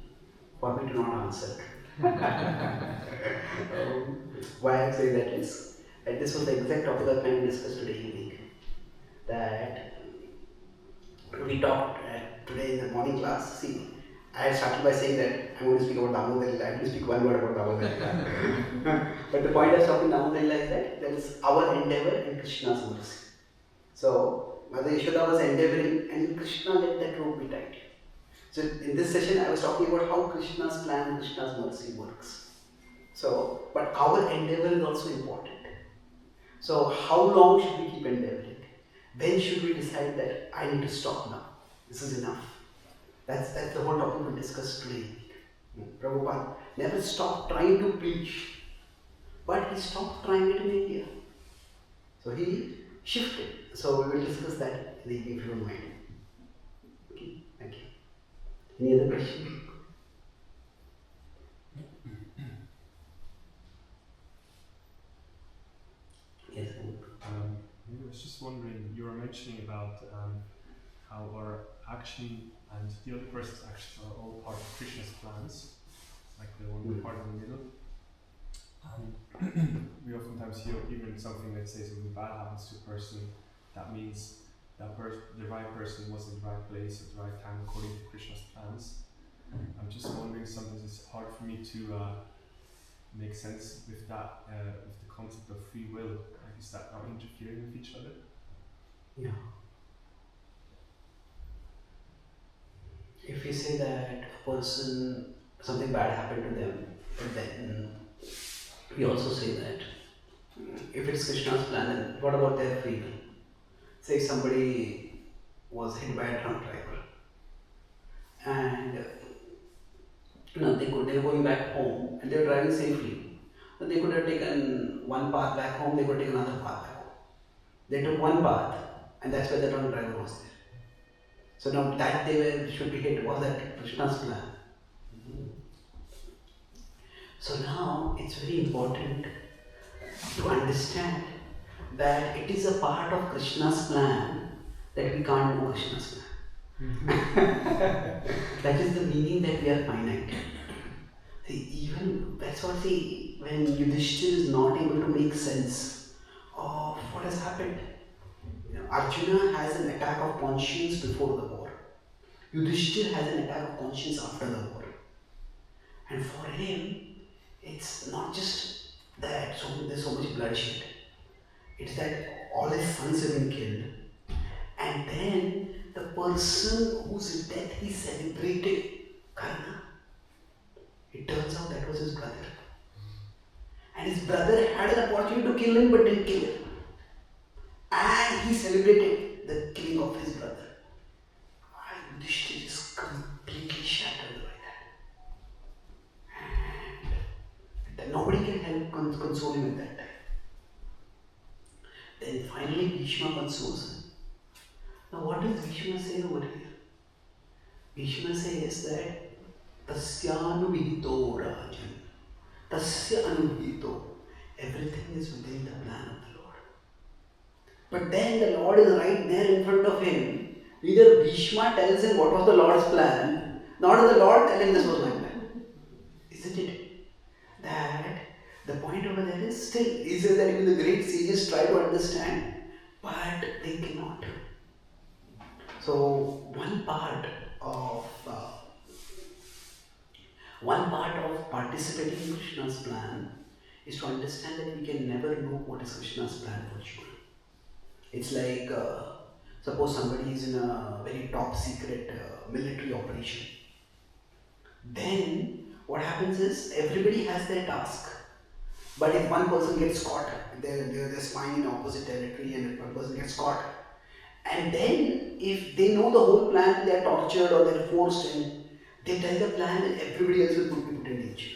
for me to not answer. Why I say that is, and this was the exact topic I plan to discuss today evening. That we talked today in the morning class. See, I had started by saying that I'm going to speak about Damodara Lila. I'm going to speak one word about Damodara Lila. But the point I was talking about Damodara Lila is that there is our endeavor and Krishna's mercy. So, Mother Yashoda was endeavoring and Krishna let that rope be tied. So, in this session, I was talking about how Krishna's plan, Krishna's mercy works. So, but our endeavor is also important. So, how long should we keep endeavoring? When should we decide that I need to stop now? This is enough. That's the whole topic we discussed today. Prabhupada never stopped trying to preach, but he stopped trying it in India. So he shifted. So we will discuss that in the evening if you don't mind. Okay, thank you. Any other question? Yes. I was just wondering, you were mentioning about how our action and the other person's actions are all part of Krishna's plans, like the one part in the middle. We oftentimes hear even something that says when bad happens to a person, that means that the right person was in the right place at the right time according to Krishna's plans. I'm just wondering, sometimes it's hard for me to make sense with that, with the concept of free will. Like, is that not interfering with each other? Yeah. If we say that a person, something bad happened to them, but then we also say that if it's Krishna's plan, then what about their free will? Say somebody was hit by a drunk driver and they were going back home and they were driving safely. But they could have taken one path back home, they could take another path back home. They took one path and that's where the drunk driver was there. So now that they should be hit, was that Krishna's plan? So now it's very important to understand that it is a part of Krishna's plan that we can't know Krishna's plan. That is the meaning that we are finite. See, even that's what when Yudhishthira is not able to make sense of what has happened. Arjuna has an attack of conscience before the war. Yudhishthira has an attack of conscience after the war. And for him, it's not just that there's so much bloodshed. It's that all his sons have been killed. And then the person whose death he celebrated, Karna, it turns out that was his brother. And his brother had an opportunity to kill him but didn't kill him. And he celebrated the killing of his brother. Yudhishthira is completely shattered by that. And nobody can help console him at that time. Then finally Bhishma consoles him. Now what does Bhishma say over here? Bhishma says that Tasyanubhito Rajan. Tasya Anubhito. Everything is within the plan of the Lord. But then the Lord is right there in front of him. Neither Bhishma tells him what was the Lord's plan, nor does the Lord tell him this was my plan. Isn't it? That the point over there is still, he says that even the great sages try to understand, but they cannot. So one part of participating in Krishna's plan is to understand that we can never know what is Krishna's plan for sure. It's like, suppose somebody is in a very top secret military operation. Then what happens is everybody has their task. But if one person gets caught, they're spying in opposite territory and if one person gets caught, and then if they know the whole plan, they are tortured or they're forced in, they tell the plan and everybody else will be put in danger.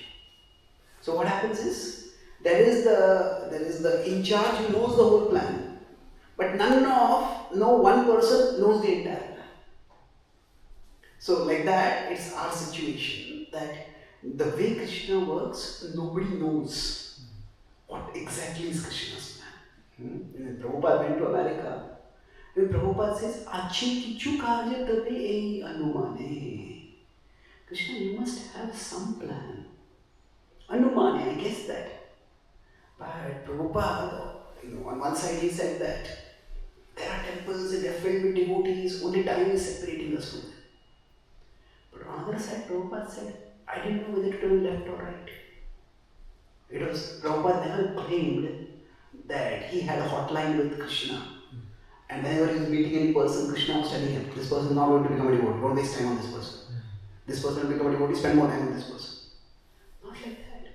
So what happens is, there is the in charge who knows the whole plan, but no one person knows the entire plan. So like that, it's our situation that the way Krishna works, nobody knows what exactly is Krishna's plan. When Prabhupada went to America, when Prabhupada says, Achi kichu karya tabe ei anumane. Krishna, you must have some plan. Anumane, I guess that. But Prabhupada, on one side he said that there are temples and they are filled with devotees, only time is separating us from them. But on the other side, Prabhupada said, I didn't know whether to turn left or right. Prabhupada never claimed that he had a hotline with Krishna. And whenever he was meeting any person, Krishna was telling him, this person is not going to become a devotee, don't waste time on this person. This person will become a devotee, spend more time on this person. Not like that.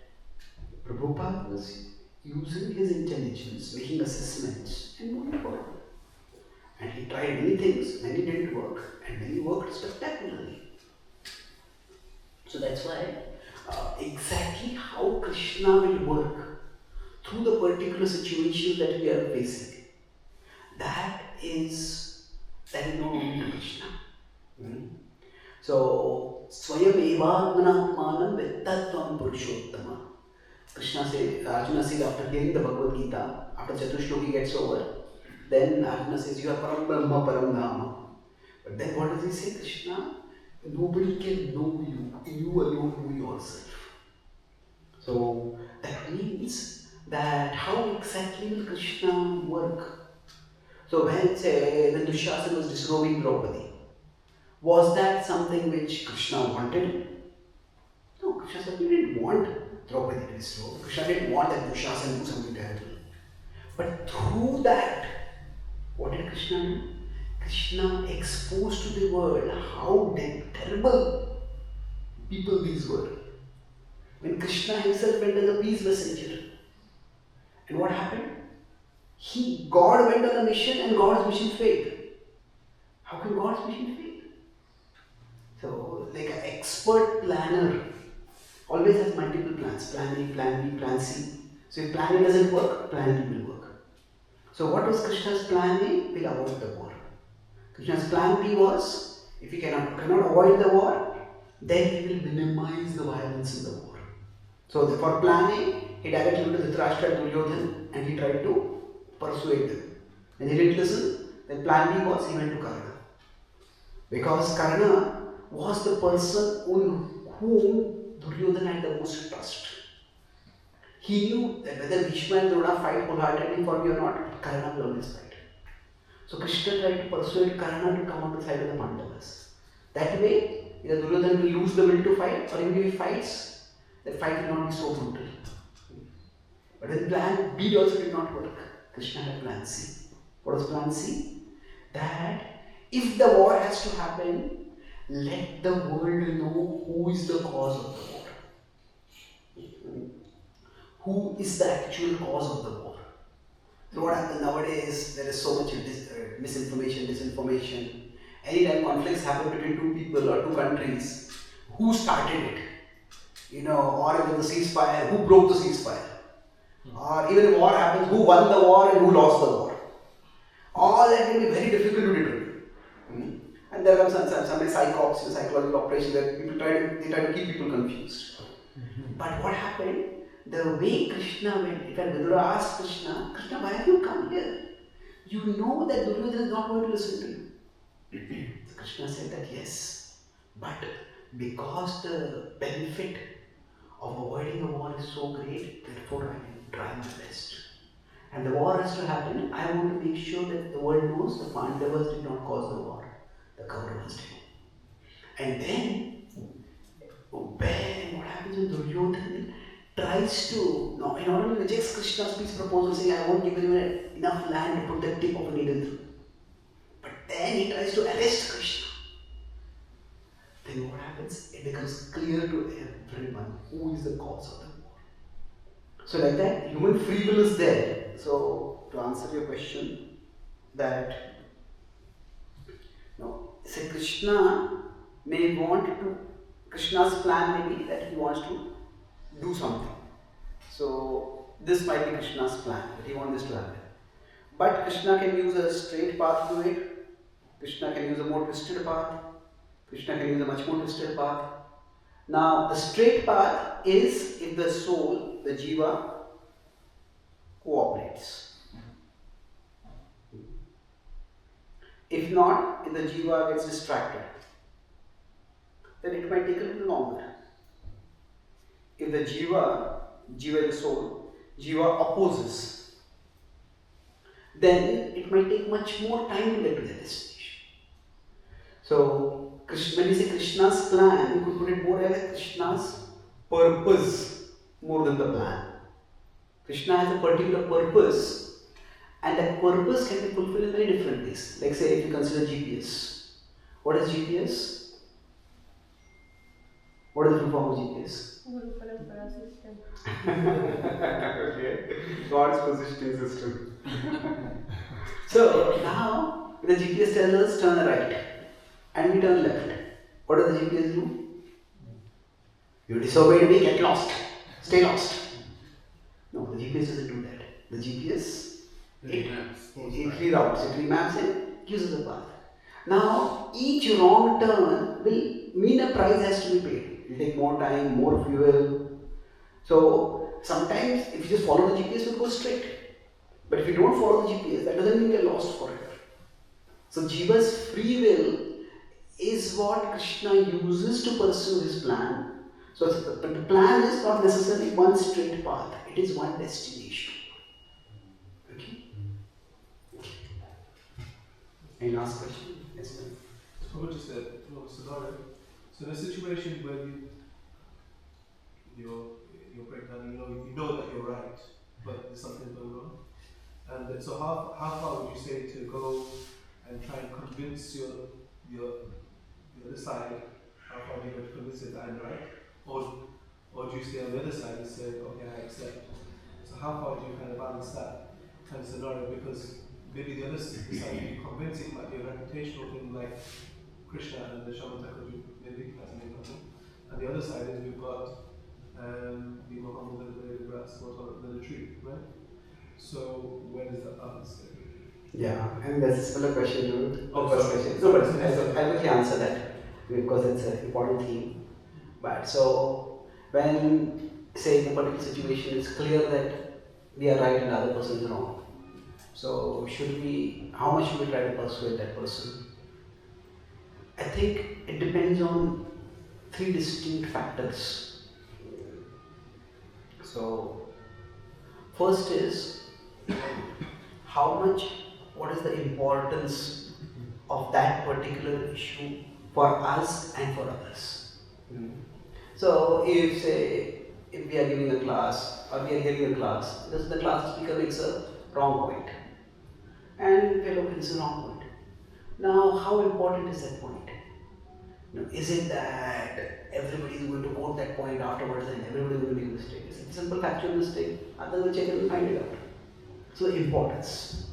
Prabhupada was using his intelligence, making assessments, and moving forward. And he tried many things, many didn't work, and many worked spectacularly. So that's why exactly how Krishna will work through the particular situation that we are facing, that is known to Krishna. So, Swayam evagmanatmanam vettatvam purushottama. Arjuna says after hearing the Bhagavad Gita, after Chatushloki gets over, then Arjuna says, you are Param Brahma, Param Dhamma. But then what does he say, Krishna? Nobody can know you. You alone know yourself. So that means that how exactly will Krishna work? So when Dushasana was disrobing Draupadi, was that something which Krishna wanted? No, Krishna certainly didn't want Draupadi to disrobe. Krishna didn't want that Dushasana do something terrible. But through that, what did Krishna do? Krishna exposed to the world how terrible people these were. When Krishna himself went as a peace messenger, and what happened? God went on a mission and God's mission failed. How can God's mission fail? So, like an expert planner always has multiple plans. Plan A, Plan B, Plan C. So if Plan A doesn't work, Plan B will work. So what was Krishna's Plan A? We'll avoid the war. Krishna's Plan B was, if he cannot avoid the war, then he will minimize the violence in the war. So for Plan A, he directly went to Dhritarashtra and Duryodhana and he tried to persuade them. When he didn't listen, then Plan B was he went to Karna. Because Karna was the person on whom Duryodhana had the most trust. He knew that whether Bhishma and Drona fight wholeheartedly for me or not, Karna will always fight. So Krishna tried to persuade Karna to come on the side of the Pandavas. That way, either Duryodhana will lose the will to fight, or even if he fights, the fight will not be so brutal. But then Plan B also did not work. Krishna had Plan C. What was Plan C? That if the war has to happen, let the world know who is the cause of the war. Who is the actual cause of the war? So what happens nowadays, there is so much misinformation, disinformation. Anytime conflicts happen between two people or two countries, who started it? Or if there's a ceasefire, who broke the ceasefire? Or even if war happens, who won the war and who lost the war? All that will be very difficult to determine. And there are some psychops, psychological operations that people try to keep people confused. But what happened? The way Krishna went, if Vidura asked Krishna, why have you come here? You know that Duryodhana is not going to listen to you. So Krishna said that yes, but because the benefit of avoiding a war is so great, therefore I will try my best. And the war has to happen. I want to make sure that the world knows the Pandavas did not cause the war. The Kauravas did. And then, what happens when Duryodhana tries to, he not only rejects Krishna's peace proposal saying, I won't give you enough land to put the tip of a needle through. But then he tries to arrest Krishna. Then what happens? It becomes clear to everyone who is the cause of the war. So like that, human free will is there. So to answer your question, that Krishna may want to, Krishna's plan may be that he wants to do something. So this might be Krishna's plan, that he wants this to happen. But Krishna can use a straight path to it. Krishna can use a more twisted path. Krishna can use a much more twisted path. Now, the straight path is if the soul, the jiva, cooperates. If not, if the jiva gets distracted, then it might take a little longer. If the jiva is the soul, jiva opposes, then it might take much more time to get to the destination. So, when you say Krishna's plan, you could put it more as Krishna's purpose more than the plan. Krishna has a particular purpose, and that purpose can be fulfilled in very different ways. Like, say, if you consider GPS. What is GPS? What is the full form of GPS? Guru Parampara system. Okay. God's positioning system. So now the GPS tells us turn right and we turn left. What does the GPS do? You disobeyed me, get lost. Stay lost. No, the GPS doesn't do that. The GPS it reroutes, it remaps and gives us a path. Now each wrong turn will mean a price has to be paid. It will take more time, more fuel. So sometimes if you just follow the GPS, you'll go straight. But if you don't follow the GPS, that doesn't mean you're lost forever. So Jiva's free will is what Krishna uses to pursue his plan. But the plan is not necessarily one straight path. It is one destination. Okay? Any last question? Yes, ma'am. Someone just said, so in a situation where you're pregnant, you know that you're right, but there's something going on. And so how far would you say to go and try and convince your other side? How far do you go to convince it that I'm right? Or do you stay on the other side and say, okay, I accept? So how far do you kind of balance that kind of scenario? Because maybe the other side you convince it might be a reputational thing like Krishna and the Shamataka, maybe that's an example. And the other side is we've got the Muhammad the grass, the tree, right? So where does that balance go? Yeah, and that's a similar question to first question. No, but I'll quickly answer that because it's an important theme. But so when say in a particular situation it's clear that we are right and the other person is wrong. So how much should we try to persuade that person? I think it depends on three distinct factors. So first is what is the importance of that particular issue for us and for others. So if we are giving a class or we are hearing a class, because the class speaker makes a wrong point and fellow makes a wrong point. Now how important is that point? Is it that everybody is going to quote that point afterwards and everybody is going to make a mistake? It's a simple factual mistake, others will check it and find it out. So importance.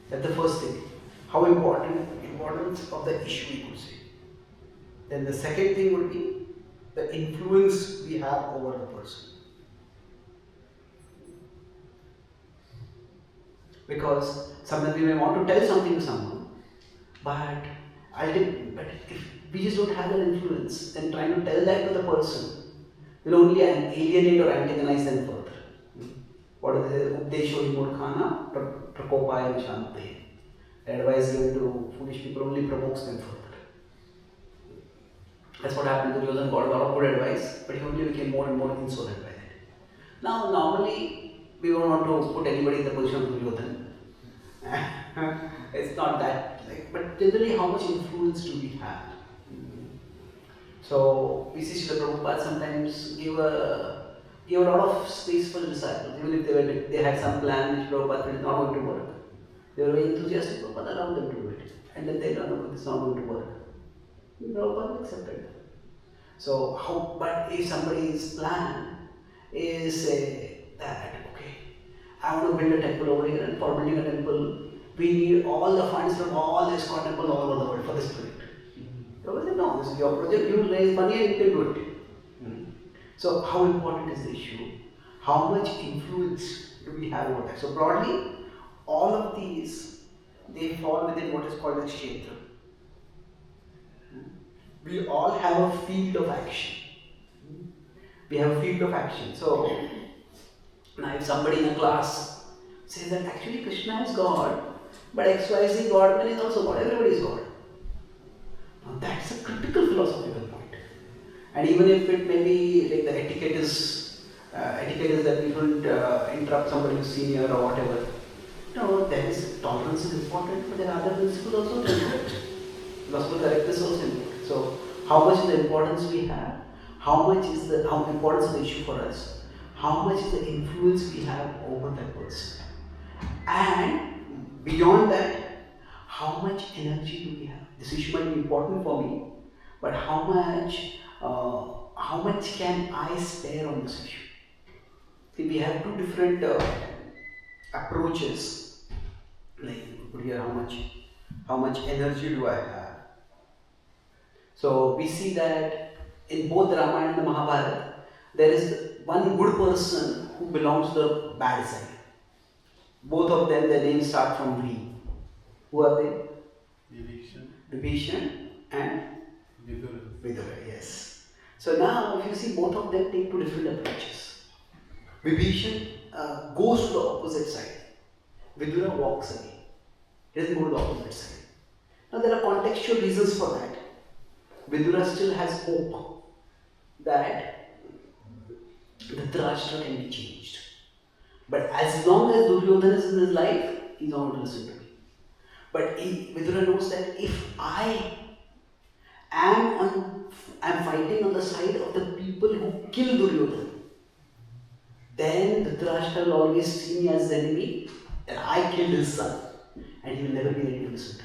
That's the first thing. How importance of the issue we could say. Then the second thing would be the influence we have over the person. Because sometimes we may want to tell something to someone, but if we just don't have that influence, then trying to tell that to the person will only alienate or antagonize them further. What is it? Updesho Murkhana Prakopaya Vishante. Advice given to foolish people only provokes them further. That's what happened to Duryodhana. Got a lot of good advice, but he only became more and more insolent by that. Now, normally, we don't want to put anybody in the position of Duryodhana. It's not that, but generally, how much influence do we have? So, we see Srila Prabhupada sometimes give a lot of space for the disciples, even if they had some plan which Prabhupada is not going to work. They were very enthusiastic, Prabhupada allowed them to do it. And then they learned that it's not going to work. Prabhupada accepted that. So, but if somebody's plan is that, okay, I want to build a temple over here, and for building a temple, we need all the funds from all the ISKCON temples all over the world for this project. Prabhupada said, no, this is your project, you will raise money and you can do it. So, how important is the issue? How much influence do we have over that? So, broadly, all of these, they fall within what is called a kshetra. we all have a field of action. We have a field of action. So, now if somebody in a class says that actually Krishna is God, but XYZ God is also God, everybody is God. Now that's a critical philosophical point. And even if it may be like the etiquette is that we don't interrupt somebody who's senior or whatever. No, there is tolerance is important, but there are other principles also to important. Philosophical correctness is also important. So, how much is the importance we have? How much is the importance of the issue for us? How much is the influence we have over that person? And beyond that, how much energy do we have? This issue might be important for me, but how much can I spare on this issue? See, we have two different approaches. Like you could hear how much energy do I have? So we see that in both the Ramayana and the Mahabharata, there is one good person who belongs to the bad side. Both of them, their names start from V. Who are they? Vibhishan and Vidura, yes. So now, if you see, both of them take two different approaches. Vibhishan goes to the opposite side. Vidura walks away. He doesn't go to the opposite side. Now, there are contextual reasons for that. Vidura still has hope that Dhritarashtra can be changed. But as long as Duryodhana is in his life, he's not going to listen to me. But Vidura knows that if I am fighting on the side of the people who kill Duryodhana, then Dhritarashtra will always see me as the enemy, and I killed his son, and he will never be ready to listen to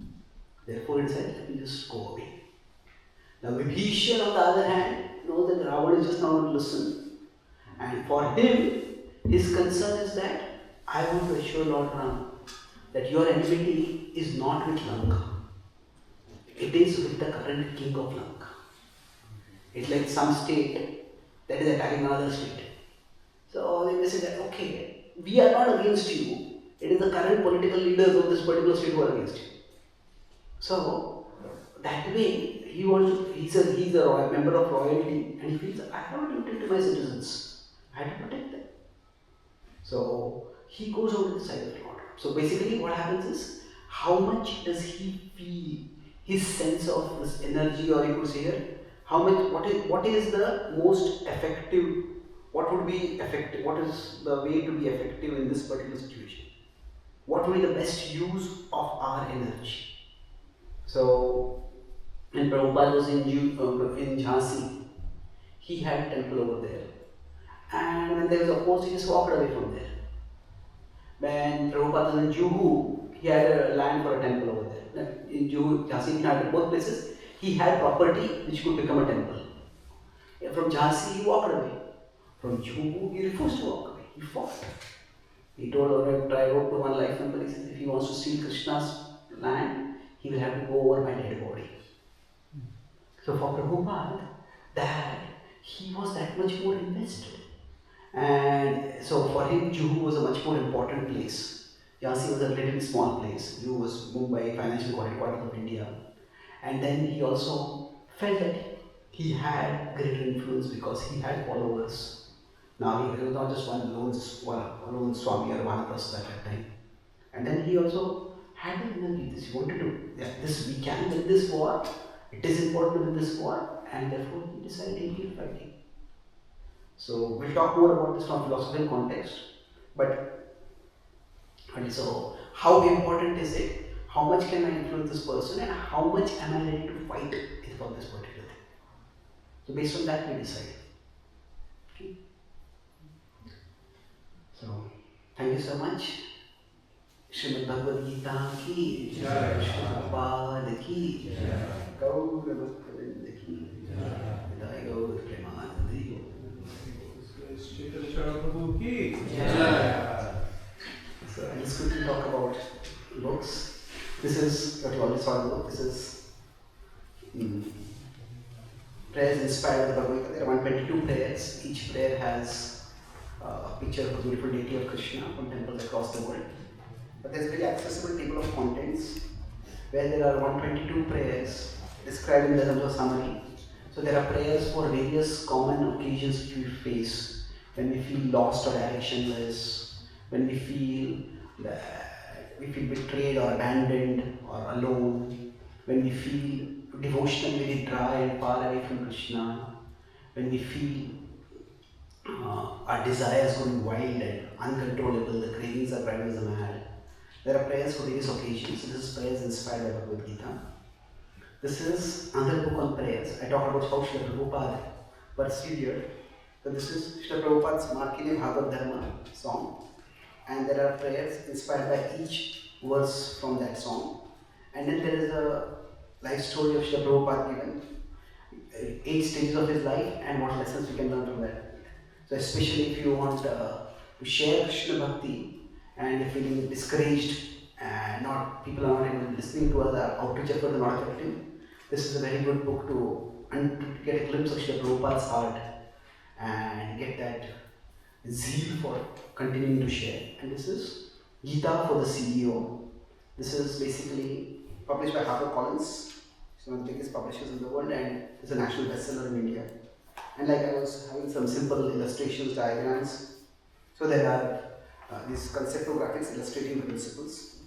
me. Therefore, he decided, let me just go away. Now, Vibhishan, on the other hand, knows that Ravana is just not going to listen. And for him, his concern is that I want to assure Lord Ram that your enmity is not with Lanka. It is with the current king of Lanka. It's like some state that is attacking another state. So they may say that, okay, we are not against you. It is the current political leaders of this particular state who are against you. So that way, he's a member of royalty, and he feels, I have a duty to my citizens. I have to protect them. So he goes over to the side of the Lord. So basically what happens is, how much does he feel his sense of this energy, or you could say here, what is the most effective, what would be effective, what is the way to be effective in this particular situation? What would be the best use of our energy? So, when Prabhupada was in Jhansi, he had a temple over there. And when there was a post, he just walked away from there. When Prabhupada was in Juhu, he had a land for a temple over there. In Juhu, Jhansi, in both places, he had property which could become a temple. From Jhansi, he walked away. From Juhu, he refused to walk away. He fought. He told over I wrote to one life member, he said, if he wants to steal Krishna's land, he will have to go over my dead body. So for Prabhupada, that he was that much more invested. And so for him, Juhu was a much more important place. Jhansi was a relatively small place. Juhu was Mumbai, financial quarter of India. And then he also felt that he had greater influence because he had followers. Now he was not just one lone Swami or Vanaprastha at that time. And then he also had the energy, this he wanted to, this we can win this war, it is important to win this war, and therefore he decided to keep fighting. So we'll talk more about this from philosophical context, but so how important is it? How much can I influence this person, and how much am I ready to fight for this particular thing? So based on that we decide. Okay. So thank you so much. Srimad Bhagavad Gita ki Jai, Srimad Bhagavad ki Jai, Gaur Bhaktavinda ki Jai, Gaur Premanandi. Chaitanya Charan Prabhu ki Jai. So I'll just quickly talk about books. This is what you already saw in the book. This is prayers inspired by the Bhagavad Gita. There are 122 prayers. Each prayer has a picture of a beautiful deity of Krishna from temples across the world. But there's a very accessible table of contents where there are 122 prayers described in the terms of summary. So there are prayers for various common occasions which we face when we feel lost or directionless, when we feel betrayed or abandoned or alone, when we feel devotionally very dry and far away from Krishna, when we feel our desires going wild and uncontrollable, the cravings are driving us mad. There are prayers for various occasions. So this is prayers inspired by Bhagavad Gita. This is another book on prayers. I talked about how Srila Prabhupada pursued here. So this is Srila Prabhupada's Markine Bhagavad Dharma song. And there are prayers inspired by each verse from that song. And then there is a life story of Srila Prabhupada given, 8 stages of his life and what lessons we can learn from that. So especially if you want to share Krishna Bhakti and you're feeling discouraged and people are not even listening to us, our outreach efforts are not effective, this is a very good book to get a glimpse of Srila Prabhupada's heart and get that zeal for continuing to share. And this is Gita for the CEO. This is basically published by HarperCollins. It's one of the biggest publishers in the world and it's a national bestseller in India. And like I was having some simple illustrations, diagrams. So there are these conceptual graphics illustrating the principles.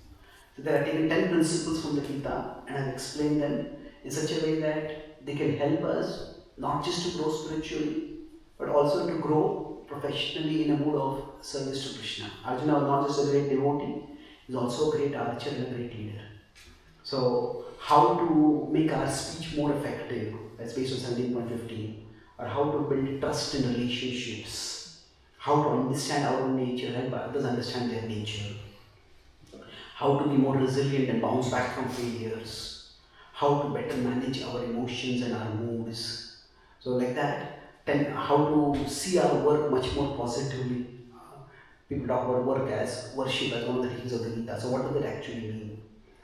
So there are taken 10 principles from the Gita and I've explained them in such a way that they can help us not just to grow spiritually, but also to grow professionally in a mood of service to Krishna. Arjuna was not just a great devotee, he was also a great archer and a great leader. So how to make our speech more effective, that's based on 17.15, or how to build trust in relationships, how to understand our own nature, help others understand their nature, how to be more resilient and bounce back from failures, how to better manage our emotions and our moods. So like that, how to see our work much more positively. People talk about work as worship as one of the teachings of the Gita. So what does that actually mean?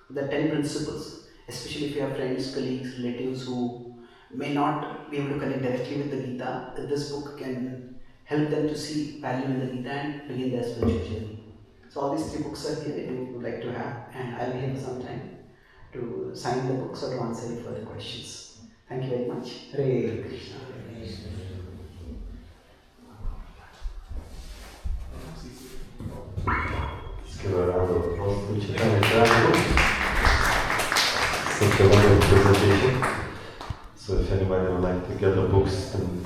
The 10 principles, especially if you have friends, colleagues, relatives who may not be able to connect directly with the Gita, this book can help them to see value in the Gita and begin their spiritual journey. So all these 3 books are here if you would like to have, and I'll be here for some time to sign the books or to answer any further questions. Thank you very much. Hare Krishna. Let's give a round of applause to Chaitanya Charan. Such a wonderful presentation. So if anybody would like to get the books, then